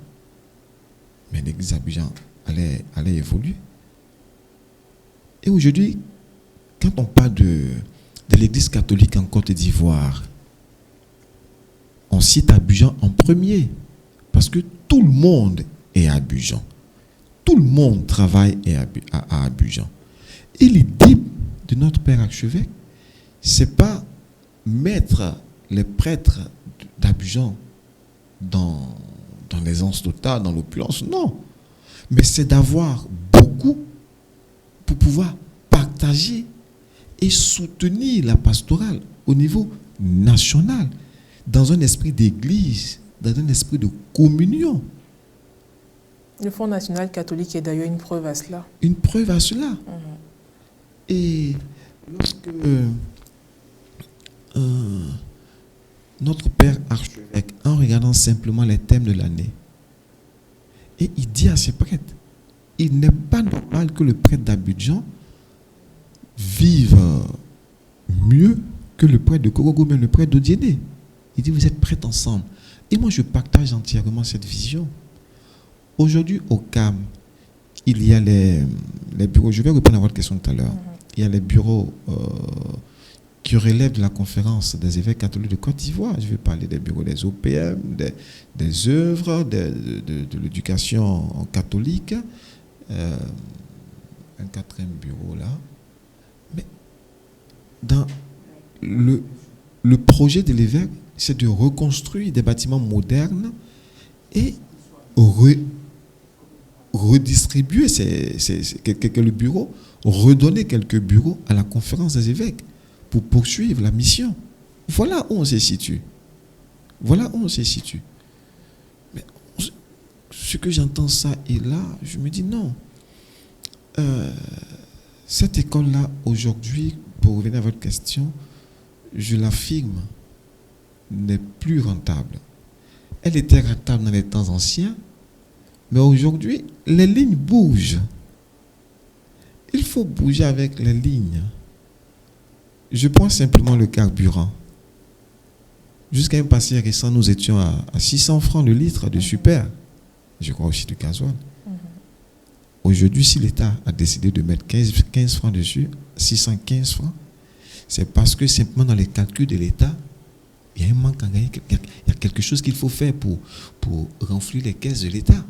mais l'église d'Abidjan allait évoluer. Et aujourd'hui, quand on parle de l'église catholique en Côte d'Ivoire, on cite Abidjan en premier, parce que tout le monde est à Abidjan. Tout le monde travaille à Abidjan. Et l'idée de notre père archevêque, c'est pas mettre les prêtres d'Abidjan dans dans l'aisance totale, dans l'opulence, non. Mais c'est d'avoir beaucoup pour pouvoir partager et soutenir la pastorale au niveau national, dans un esprit d'église, dans un esprit de communion. Le Fonds national catholique est d'ailleurs une preuve à cela. Une preuve à cela. Et lorsque notre père archevêque, en regardant simplement les thèmes de l'année, et il dit à ses prêtres, il n'est pas normal que le prêtre d'Abidjan vive mieux que le prêtre de Korogo, mais le prêtre d'Odiéné. Il dit, vous êtes prêtres ensemble. Et moi, je partage entièrement cette vision. Aujourd'hui, au CAM, il y a les bureaux, je vais répondre à votre question tout à l'heure, il y a les bureaux qui relèvent de la conférence des évêques catholiques de Côte d'Ivoire. Je vais parler des bureaux des OPM, des œuvres, de l'éducation catholique, un quatrième bureau là. Mais dans le projet de l'évêque, c'est de reconstruire des bâtiments modernes et redistribuer le bureau, redonner quelques bureaux à la conférence des évêques pour poursuivre la mission. Voilà où on se situe. Voilà où on se situe. Mais ce que j'entends ça et là, je me dis non. Cette école-là, aujourd'hui, pour revenir à votre question, je l'affirme, n'est plus rentable. Elle était rentable dans les temps anciens, mais aujourd'hui, les lignes bougent. Il faut bouger avec les lignes. Je prends simplement le carburant. Jusqu'à un passé récent, nous étions à 600 francs le litre de super. Je crois aussi du gasoil. Aujourd'hui, si l'État a décidé de mettre 15 francs dessus, 615 francs, c'est parce que simplement dans les calculs de l'État, il y a un manque à gagner. Il y a quelque chose qu'il faut faire pour renflouer les caisses de l'État.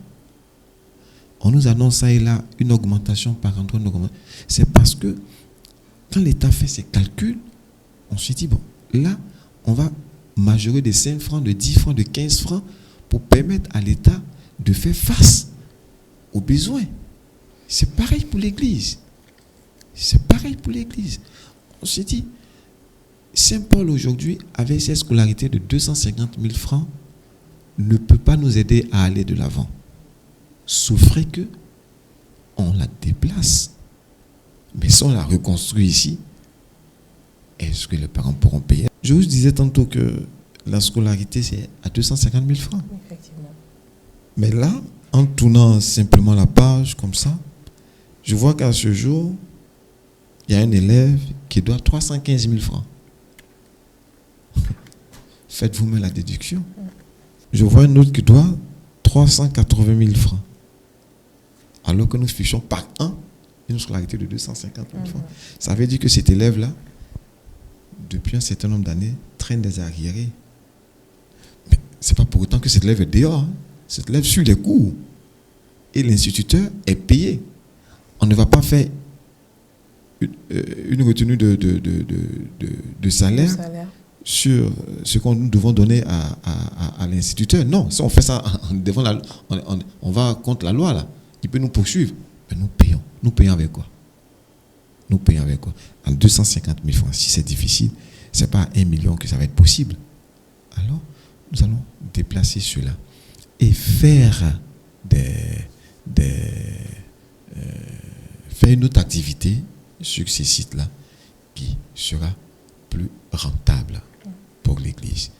On nous annonce ça et là une augmentation par endroit. C'est parce que quand l'État fait ses calculs, on se dit, bon, là, on va majorer de 5 francs, de 10 francs, de 15 francs pour permettre à l'État de faire face aux besoins. C'est pareil pour l'Église. C'est pareil pour l'Église. On se dit, Saint-Paul aujourd'hui, avec ses scolarités de 250 000 francs, ne peut pas nous aider à aller de l'avant. Sauf que on la déplace. Mais si on la reconstruit ici, est-ce que les parents pourront payer? Je vous disais tantôt que la scolarité, c'est à 250 000 francs. Effectivement. Mais là, en tournant simplement la page comme ça, je vois qu'à ce jour, il y a un élève qui doit 315 000 francs. Faites vous-même la déduction. Je vois un autre qui doit 380 000 francs. Alors que nous fichons par an une scolarité de 250 000 francs. Ça veut dire que cet élève-là, depuis un certain nombre d'années, traîne des arriérés. Mais ce n'est pas pour autant que cet élève est dehors. Hein. Cet élève suit les cours. Et l'instituteur est payé. On ne va pas faire une retenue de salaire sur ce qu'on nous devons donner à l'instituteur. Non, si on fait ça devant on va contre la loi là. Il peut nous poursuivre. Mais nous payons. Nous payons avec quoi? Nous payons avec quoi? En 250 000 francs. Si c'est difficile, ce n'est pas à 1 million que ça va être possible. Alors, nous allons déplacer cela et faire faire une autre activité sur ces sites-là qui sera plus rentable pour l'Église.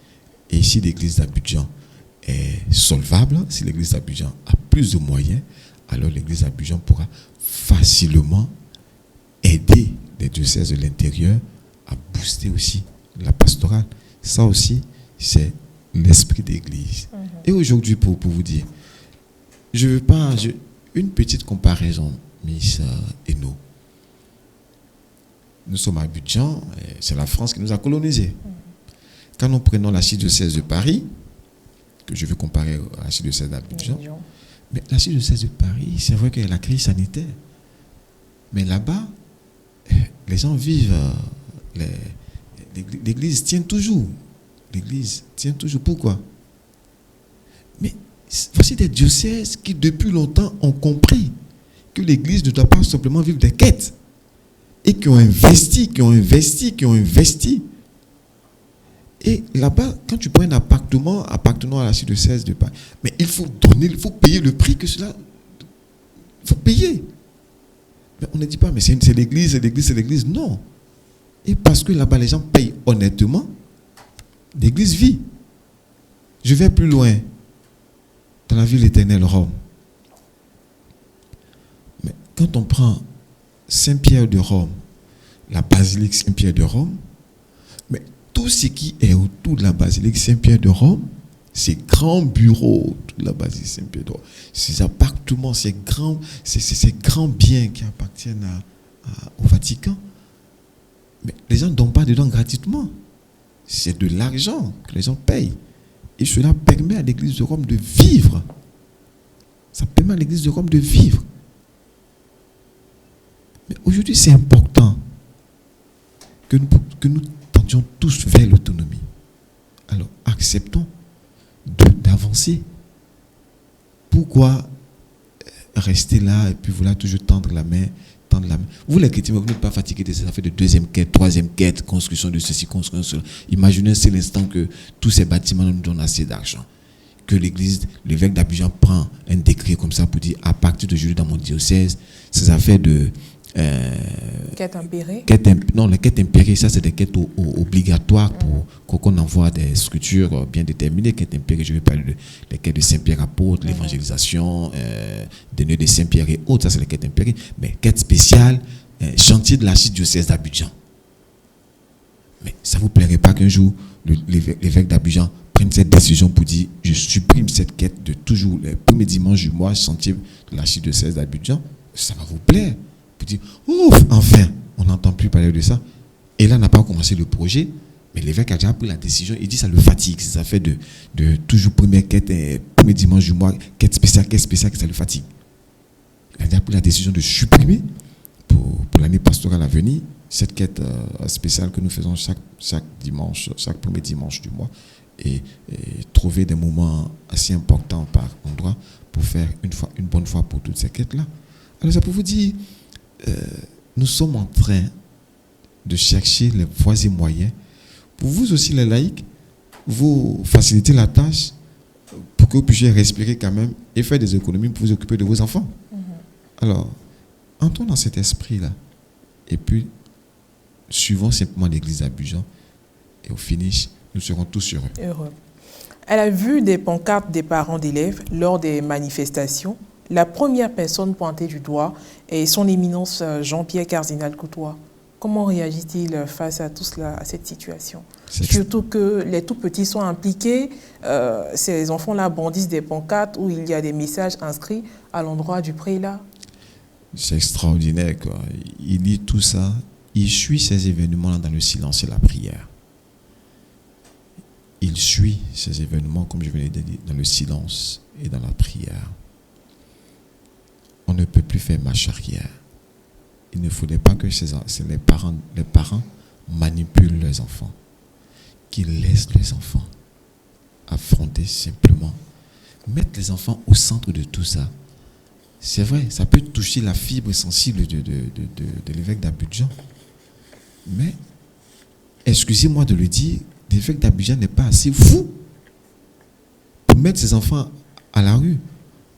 Et si l'Église d'Abidjan est solvable, si l'Église d'Abidjan a plus de moyens, alors l'Église d'Abidjan pourra facilement aider les diocèses de l'intérieur à booster aussi la pastorale. Ça aussi, c'est l'esprit d'Église. Et aujourd'hui, pour vous dire, je veux pas... une petite comparaison, Miss Eno. Nous sommes à Abidjan, c'est la France qui nous a colonisés. Quand nous prenons l'archidiocèse de Paris, que je veux comparer à l'archidiocèse d'Abidjan, mais l'archidiocèse de Paris, c'est vrai qu'il y a la crise sanitaire. Mais là-bas, les gens vivent, l'Église tient toujours. L'Église tient toujours. Pourquoi? Mais Voici des diocèses qui, depuis longtemps, ont compris que l'Église ne doit pas simplement vivre des quêtes. Et qui ont investi. Et là-bas, quand tu prends un appartement appartenant à l'archidiocèse de Paris, mais il faut payer le prix que cela. Il faut payer. Mais on ne dit pas, mais c'est l'église. Non. Et parce que là-bas, les gens payent honnêtement, l'église vit. Je vais plus loin. Dans la ville éternelle, Rome. Mais quand on prend Saint-Pierre de Rome, la basilique Saint-Pierre de Rome, mais tout ce qui est autour de la basilique Saint-Pierre de Rome, ces grands bureaux de la basilique Saint-Pierre de Rome, ces appartements, ces grands biens qui appartiennent au Vatican, mais les gens ne donnent pas dedans gratuitement. C'est de l'argent que les gens payent. Et cela permet à l'église de Rome de vivre. Ça permet à l'église de Rome de vivre. Mais aujourd'hui, c'est important que nous tendions tous vers l'autonomie. Alors, acceptons d'avancer. Pourquoi rester là et puis vouloir toujours tendre la main? Vous, les chrétiens, vous n'êtes pas fatigués de ces affaires de deuxième quête, troisième quête, construction de ceci, construction de cela. Imaginez un seul instant que tous ces bâtiments nous donnent assez d'argent. Que l'église, l'évêque d'Abidjan prend un décret comme ça pour dire à partir de aujourd'hui dans mon diocèse, ces affaires de quête impérée. Les quêtes impérées, ça c'est des quêtes obligatoires pour qu'on envoie des structures bien déterminées. Quêtes impérées, je vais parler des quêtes de Saint-Pierre apôtre, l'évangélisation, des nœuds de Saint-Pierre et autres, ça c'est les quêtes impérées. Mais quête spéciale, chantier de l'archidiocèse d'Abidjan. Mais ça ne vous plairait pas qu'un jour l'évêque d'Abidjan prenne cette décision pour dire je supprime cette quête de toujours les premiers dimanches du mois, chantier de l'archidiocèse d'Abidjan? Ça va vous plaire? Dire, ouf, enfin, on n'entend plus parler de ça. Et là, on n'a pas commencé le projet, mais l'évêque a déjà pris la décision. Il dit ça le fatigue. Ça fait de toujours première quête, premier dimanche du mois, quête spéciale, que ça le fatigue. Il a déjà pris la décision de supprimer pour l'année pastorale à venir cette quête spéciale que nous faisons chaque dimanche, chaque premier dimanche du mois, et trouver des moments assez importants par endroit pour faire une bonne fois pour toutes ces quêtes-là. Alors, ça peut vous dire. Nous sommes en train de chercher les voies et moyens pour vous aussi les laïcs, vous faciliter la tâche pour que vous puissiez respirer quand même et faire des économies pour vous occuper de vos enfants. Alors, entrons dans cet esprit-là et puis suivons simplement l'église d'Abidjan et au finish, nous serons tous heureux. À la vue des pancartes des parents d'élèves lors des manifestations, la première personne pointée du doigt est son éminence Jean-Pierre Cardinal Coutois. Comment réagit-il face à tout cela, à cette situation? Surtout que les tout-petits sont impliqués, ces enfants-là bondissent des pancartes où il y a des messages inscrits à l'endroit du prélat. C'est extraordinaire, quoi. Il lit tout ça, il suit ces événements-là dans le silence et la prière. Il suit ces événements, comme je venais de dire, dans le silence et dans la prière. On ne peut plus faire marche arrière. Il ne faudrait pas que les parents manipulent leurs enfants. Qu'ils laissent les enfants affronter simplement. Mettre les enfants au centre de tout ça. C'est vrai, ça peut toucher la fibre sensible de l'évêque d'Abidjan. Mais, excusez-moi de le dire, l'évêque d'Abidjan n'est pas assez fou pour mettre ses enfants à la rue.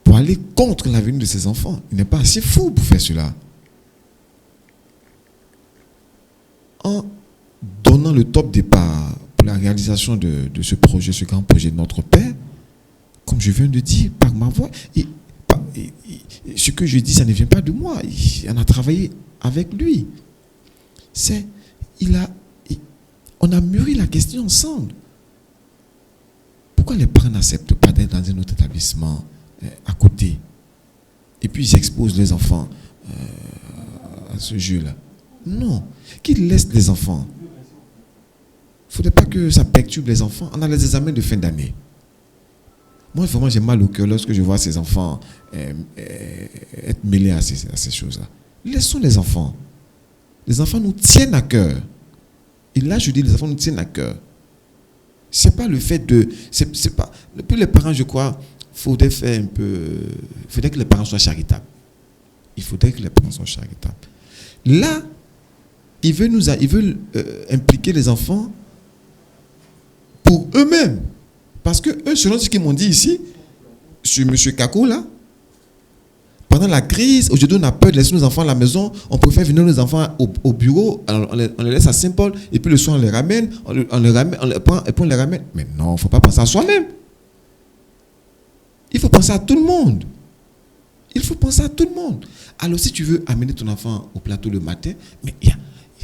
Pour aller contre l'avenir de ses enfants. Il n'est pas assez fou pour faire cela. En donnant le top départ pour la réalisation de ce projet, ce grand projet de notre Père, comme je viens de dire, par ma voix, ce que je dis, ça ne vient pas de moi. On a travaillé avec lui. On a mûri la question ensemble. Pourquoi les parents n'acceptent pas d'être dans un autre établissement à côté, et puis ils exposent les enfants à ce jeu-là? Non, qu'ils laissent les enfants. Il ne faudrait pas que ça perturbe les enfants. On a les examens de fin d'année. Moi, vraiment, j'ai mal au cœur lorsque je vois ces enfants être mêlés à ces choses-là. Laissons les enfants. Les enfants nous tiennent à cœur. Et là, je dis, les enfants nous tiennent à cœur. C'est pas le fait de... C'est pas... Puis les parents, je crois, faudrait faire un peu... Il faudrait que les parents soient charitables. Il faudrait que les parents soient charitables. Là, ils veulent impliquer les enfants pour eux-mêmes. Parce que eux, selon ce qu'ils m'ont dit ici, sur M. Kakou, là, pendant la crise, aujourd'hui, on a peur de laisser nos enfants à la maison. On préfère venir nos enfants au bureau. Alors on les laisse à Saint-Paul. Et puis le soir, on les ramène. On les prend et puis on les ramène. Mais non, il ne faut pas penser à soi-même. Il faut penser à tout le monde. Il faut penser à tout le monde. Alors, si tu veux amener ton enfant au plateau le matin, mais il y a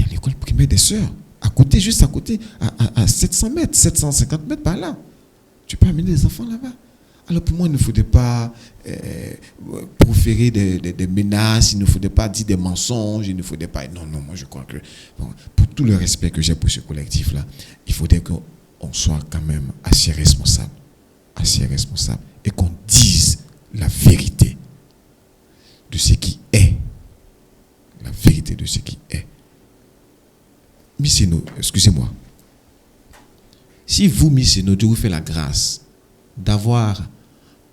l'école primaire des sœurs. À côté, juste à côté, à 700 mètres, 750 mètres par là. Tu peux amener les enfants là-bas. Alors pour moi, il ne faudrait pas proférer des menaces, il ne faudrait pas dire des mensonges, il ne faudrait pas... Non, moi je crois que, bon, pour tout le respect que j'ai pour ce collectif-là, il faudrait qu'on soit quand même assez responsable, et qu'on dise la vérité de ce qui est. La vérité de ce qui est. Misseno, excusez-moi. Si vous, Misseno, Dieu vous fait la grâce d'avoir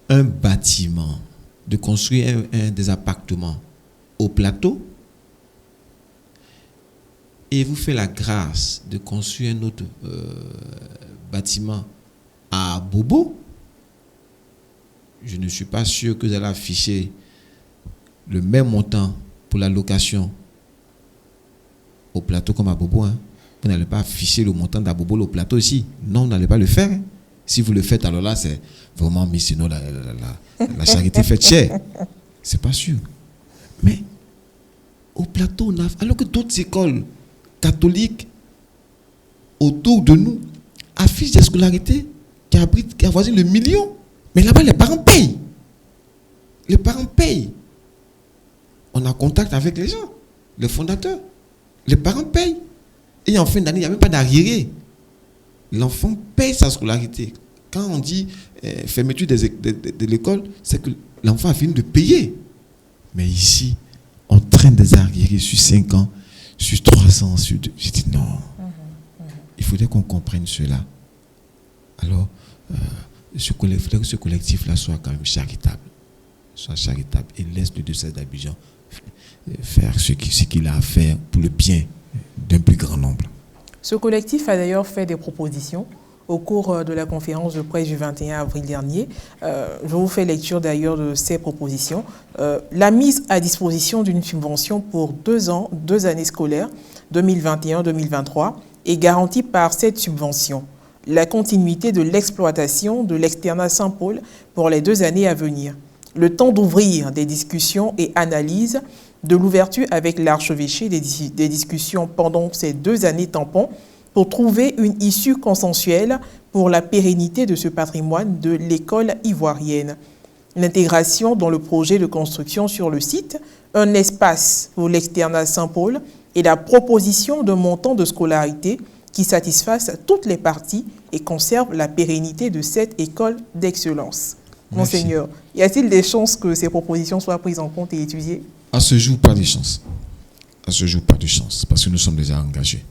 un bâtiment, de construire des appartements au plateau, et vous fait la grâce de construire un autre bâtiment à Bobo, je ne suis pas sûr que vous allez afficher le même montant pour la location au plateau comme à Bobo. Hein. Vous n'allez pas afficher le montant d'Abobo au plateau aussi. Non, vous n'allez pas le faire. Hein. Si vous le faites, alors là, c'est vraiment mis, sinon la charité fait cher. C'est pas sûr. Mais au plateau, alors que d'autres écoles catholiques autour de nous affichent des scolarités qui avoisinent le million. Mais là-bas, les parents payent. Les parents payent. On a contact avec les gens, les fondateurs. Les parents payent. Et en fin d'année, il n'y a même pas d'arriéré. L'enfant paye sa scolarité. Quand on dit fermeture de l'école, c'est que l'enfant a fini de payer. Mais ici, on traîne des arriérés sur 5 ans, sur 3 ans, sur 2. J'ai dit non. Il faudrait qu'on comprenne cela. Alors, il faudrait que ce collectif-là soit quand même charitable. Soit charitable et laisse le diocèse d'Abidjan faire ce qu'il a à faire pour le bien d'un plus grand nombre. Ce collectif a d'ailleurs fait des propositions au cours de la conférence de presse du 21 avril dernier. Je vous fais lecture d'ailleurs de ces propositions. La mise à disposition d'une subvention pour 2 ans, 2 années scolaires, 2021-2023, est garantie par cette subvention. La continuité de l'exploitation de l'externat Saint-Paul pour les 2 années à venir. Le temps d'ouvrir des discussions et analyses, de l'ouverture avec l'archevêché des discussions pendant ces 2 années tampons pour trouver une issue consensuelle pour la pérennité de ce patrimoine de l'école ivoirienne. L'intégration dans le projet de construction sur le site, un espace pour l'externat Saint-Paul et la proposition d'un montant de scolarité qui satisfasse toutes les parties et conserve la pérennité de cette école d'excellence. Monseigneur, y a-t-il des chances que ces propositions soient prises en compte et étudiées? À ce jour, pas de chance. À ce jour, pas de chance, parce que nous sommes déjà engagés.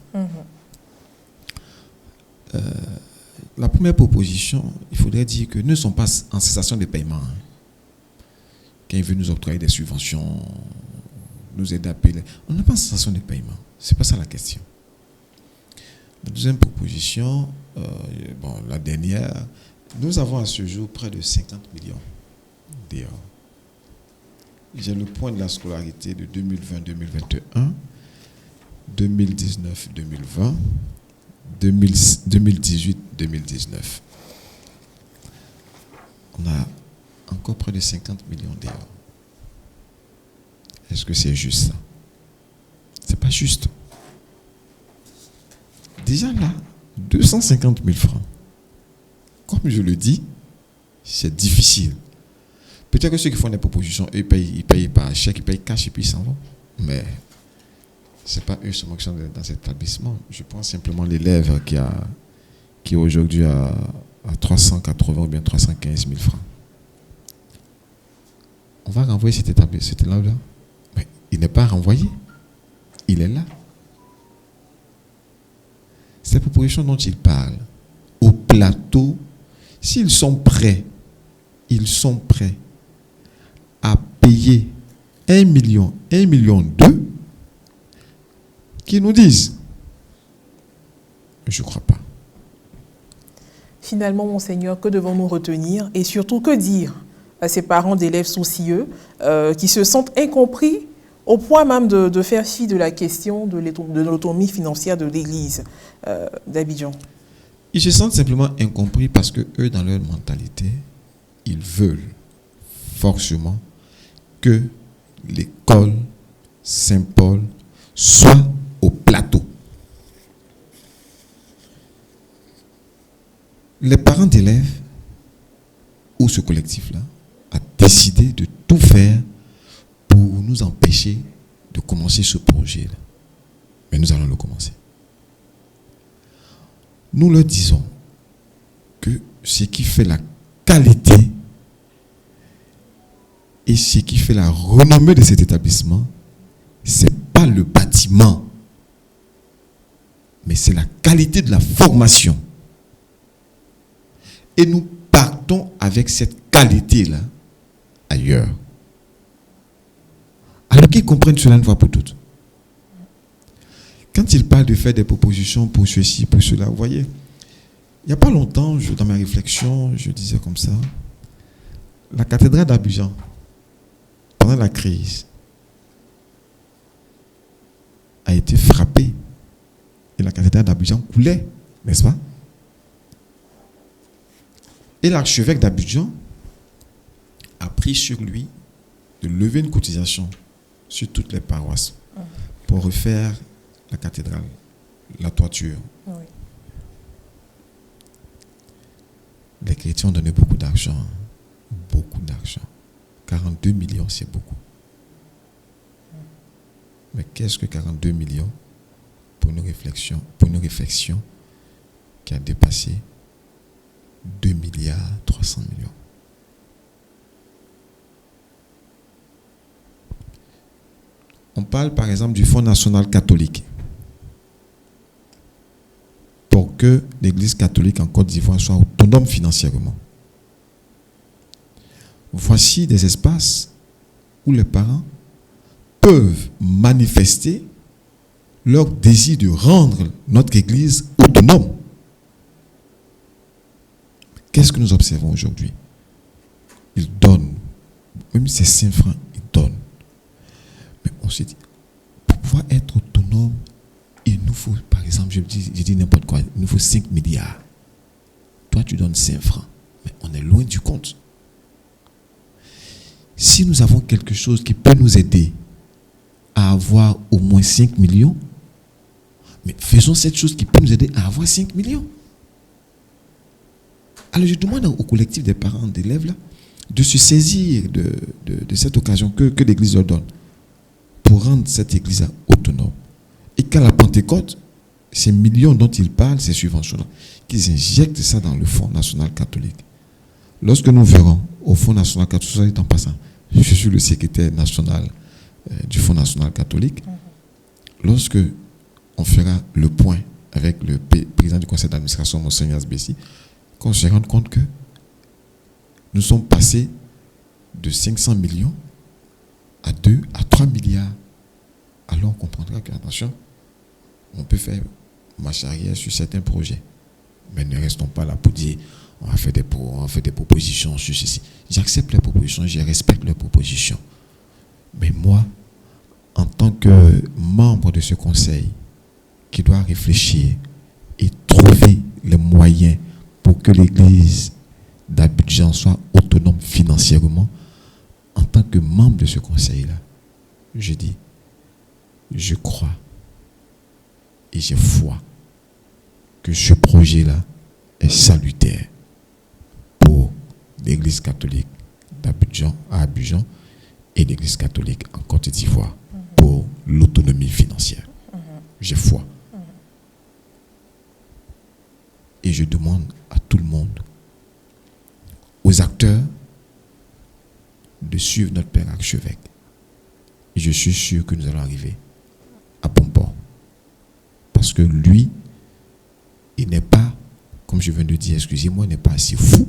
La première proposition, il faudrait dire que nous ne sommes pas en cessation de paiement. Hein. Quand il veut nous octroyer des subventions, nous aider à payer, on n'est pas en cessation de paiement. Ce n'est pas ça la question. La deuxième proposition, la dernière, nous avons à ce jour près de 50 millions dehors. J'ai le point de la scolarité de 2020-2021, 2019-2020, 2018-2019. On a encore près de 50 millions d'euros. Est-ce que c'est juste ça? C'est pas juste. Déjà là, 250 000 francs. Comme je le dis, c'est difficile. Peut-être que ceux qui font des propositions, ils payent par chèque, ils payent cash et puis ils s'en vont. Mais ce n'est pas eux seulement qui sont dans cet établissement. Je pense simplement l'élève qui aujourd'hui a 380 ou bien 315 000 francs. On va renvoyer cet élève-là. Mais il n'est pas renvoyé. Il est là. Ces propositions dont il parle, au plateau, s'ils sont prêts ils sont prêts à payer 1 million, 1,2 million, qui nous disent, je ne crois pas. Finalement, Monseigneur, que devons-nous retenir et surtout que dire à ces parents d'élèves soucieux qui se sentent incompris au point même de faire fi de la question de l'autonomie financière de l'Église d'Abidjan? Ils se sentent simplement incompris parce que eux, dans leur mentalité, ils veulent forcément que l'école Saint-Paul soit au plateau. Les parents d'élèves ou ce collectif-là a décidé de tout faire pour nous empêcher de commencer ce projet-là. Mais nous allons le commencer. Nous leur disons que ce qui fait la qualité et ce qui fait la renommée de cet établissement, ce n'est pas le bâtiment, mais c'est la qualité de la formation. Et nous partons avec cette qualité-là ailleurs. Alors qu'ils comprennent cela une fois pour toutes. Quand ils parlent de faire des propositions pour ceci, pour cela, vous voyez, il n'y a pas longtemps, dans ma réflexion, je disais comme ça, la cathédrale d'Abidjan, pendant la crise, a été frappée. Et la cathédrale d'Abidjan coulait, n'est-ce pas? Et l'archevêque d'Abidjan a pris sur lui de lever une cotisation sur toutes les paroisses pour refaire la cathédrale, la toiture. Oui. Les chrétiens ont donné beaucoup d'argent. Beaucoup d'argent. 42 millions, c'est beaucoup. Mais qu'est-ce que 42 millions pour une réflexion qui a dépassé 2 milliards 300 millions. On parle par exemple du Fonds national catholique pour que l'Église catholique en Côte d'Ivoire soit autonome financièrement. Voici des espaces où les parents peuvent manifester leur désir de rendre notre Église autonome. Qu'est-ce que nous observons aujourd'hui? Ils donnent, même si c'est 5 francs, ils donnent. Mais on se dit, pour pouvoir être autonome, il nous faut, par exemple, je dis n'importe quoi, il nous faut 5 milliards. Toi, tu donnes 5 francs, mais on est loin du compte. Si nous avons quelque chose qui peut nous aider à avoir au moins 5 millions, mais faisons cette chose qui peut nous aider à avoir 5 millions. Alors je demande au collectif des parents d'élèves là, de se saisir de cette occasion que l'Église leur donne pour rendre cette Église autonome. Et qu'à la Pentecôte, ces millions dont ils parlent, ces subventions-là, qu'ils injectent ça dans le Fonds national catholique. Lorsque nous verrons au Fonds national catholique, soit dit en passant, je suis le secrétaire national du Fonds national catholique, lorsque on fera le point avec le président du conseil d'administration, Monseigneur Bessi, qu'on se rende compte que nous sommes passés de 500 millions à 2 à 3 milliards. Alors on comprendra que, attention, on peut faire marche arrière sur certains projets. Mais ne restons pas là pour dire on va faire des propositions sur ceci. J'accepte les propositions, je respecte les propositions. Mais moi, en tant que membre de ce conseil, qui doit réfléchir et trouver les moyens pour que l'Église d'Abidjan soit autonome financièrement, en tant que membre de ce conseil-là, je dis, je crois et j'ai foi que ce projet-là est salutaire pour l'Église catholique d'Abidjan à Abidjan et l'Église catholique en Côte d'Ivoire pour l'autonomie financière. J'ai foi. Et je demande à tout le monde, aux acteurs, de suivre notre Père archevêque. Et je suis sûr que nous allons arriver à bon port. Parce que lui, il n'est pas, comme je viens de dire, excusez-moi, il n'est pas assez fou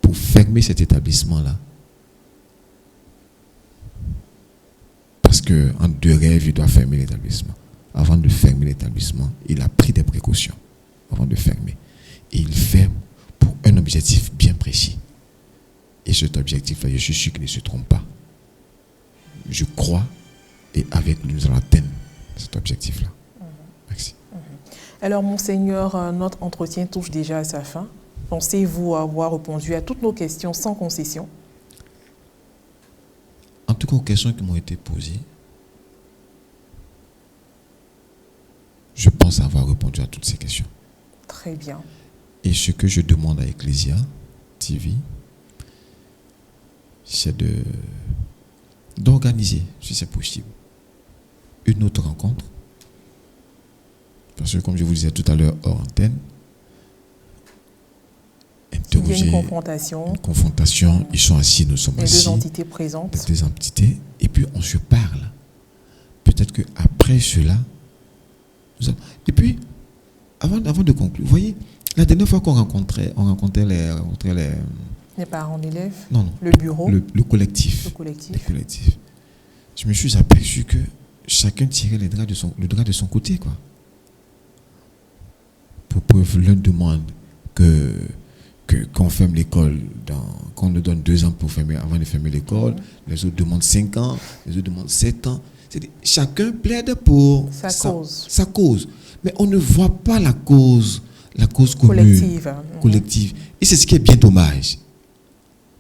pour pour fermer cet établissement-là. Parce qu'en deux rêves, il doit fermer l'établissement. Avant de fermer l'établissement, il a pris des précautions avant de fermer. Et il ferme pour un objectif bien précis. Et cet objectif-là, je suis sûr qu'il ne se trompe pas. Je crois, et avec lui, nous allons atteindre cet objectif-là. Merci. Alors, Monseigneur, notre entretien touche déjà à sa fin. Pensez-vous avoir répondu à toutes nos questions sans concession? En tout cas, aux questions qui m'ont été posées, je pense avoir répondu à toutes ces questions. Très bien. Et ce que je demande à Ecclesia TV, c'est d'organiser, si c'est possible, une autre rencontre. Parce que, comme je vous disais tout à l'heure, hors antenne, il y a une confrontation. Une confrontation, ils sont assis, nous sommes assis. Les deux entités présentes. Les deux entités, et puis on se parle. Peut-être qu'après cela, et puis, avant de conclure, vous voyez, la dernière fois qu'on rencontrait les parents d'élèves, non, le bureau, le collectif. Le collectif. Le collectif. Je me suis aperçu que chacun tirait le drap de son côté, quoi. Pour preuve, l'un demande qu'on ferme l'école, qu'on nous donne 2 ans avant de fermer l'école, les autres demandent 5 ans, les autres demandent 7 ans. Chacun plaide pour sa cause. Mais on ne voit pas la cause commune, collective. Et c'est ce qui est bien dommage.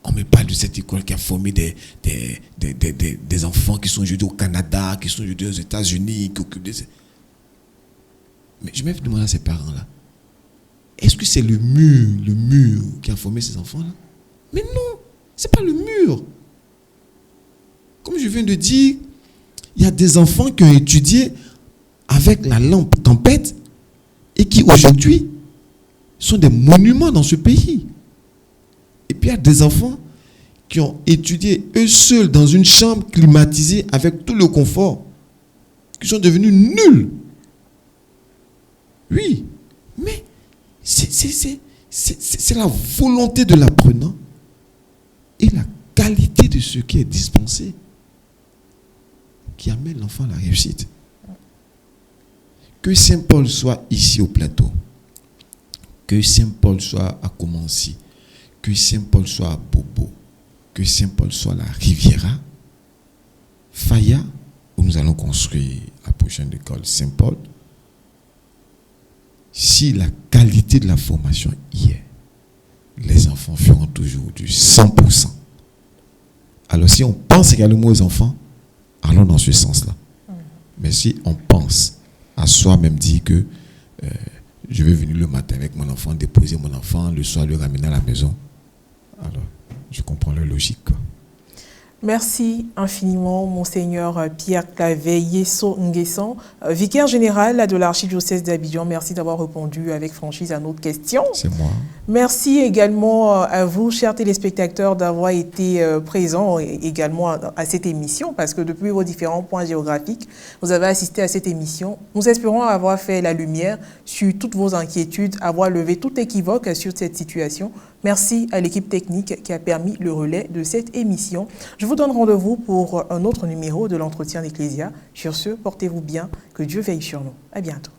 On me parle de cette école qui a formé des enfants qui sont aujourd'hui au Canada, qui sont aujourd'hui aux États-Unis. Mais je me demande à ces parents-là, est-ce que c'est le mur qui a formé ces enfants-là? Mais non, ce n'est pas le mur. Comme je viens de dire, il y a des enfants qui ont étudié avec la lampe tempête et qui aujourd'hui sont des monuments dans ce pays. Et puis il y a des enfants qui ont étudié eux seuls dans une chambre climatisée avec tout le confort, qui sont devenus nuls. Oui, mais c'est la volonté de l'apprenant et la qualité de ce qui est dispensé qui amène l'enfant à la réussite. Que Saint Paul soit ici au plateau, que Saint Paul soit à Commency, que Saint Paul soit à Bobo, que Saint Paul soit à la Riviera, Faya, où nous allons construire la prochaine école Saint Paul, si la qualité de la formation y est, les enfants feront toujours du 100%. Alors si on pense également aux enfants, allons dans ce sens-là. Mais si on pense à soi-même, dire que je vais venir le matin avec mon enfant, déposer mon enfant, le soir le ramener à la maison, alors je comprends la logique, quoi. Merci infiniment, Monseigneur Pierre Clavet Yeso Nguessan, vicaire général de l'archidiocèse d'Abidjan. Merci d'avoir répondu avec franchise à nos questions. C'est moi. Merci également à vous, chers téléspectateurs, d'avoir été présents également à cette émission, parce que depuis vos différents points géographiques, vous avez assisté à cette émission. Nous espérons avoir fait la lumière sur toutes vos inquiétudes, avoir levé tout équivoque sur cette situation. Merci à l'équipe technique qui a permis le relais de cette émission. Je vous donne rendez-vous pour un autre numéro de l'entretien d'Ecclesia. Sur ce, portez-vous bien, que Dieu veille sur nous. À bientôt.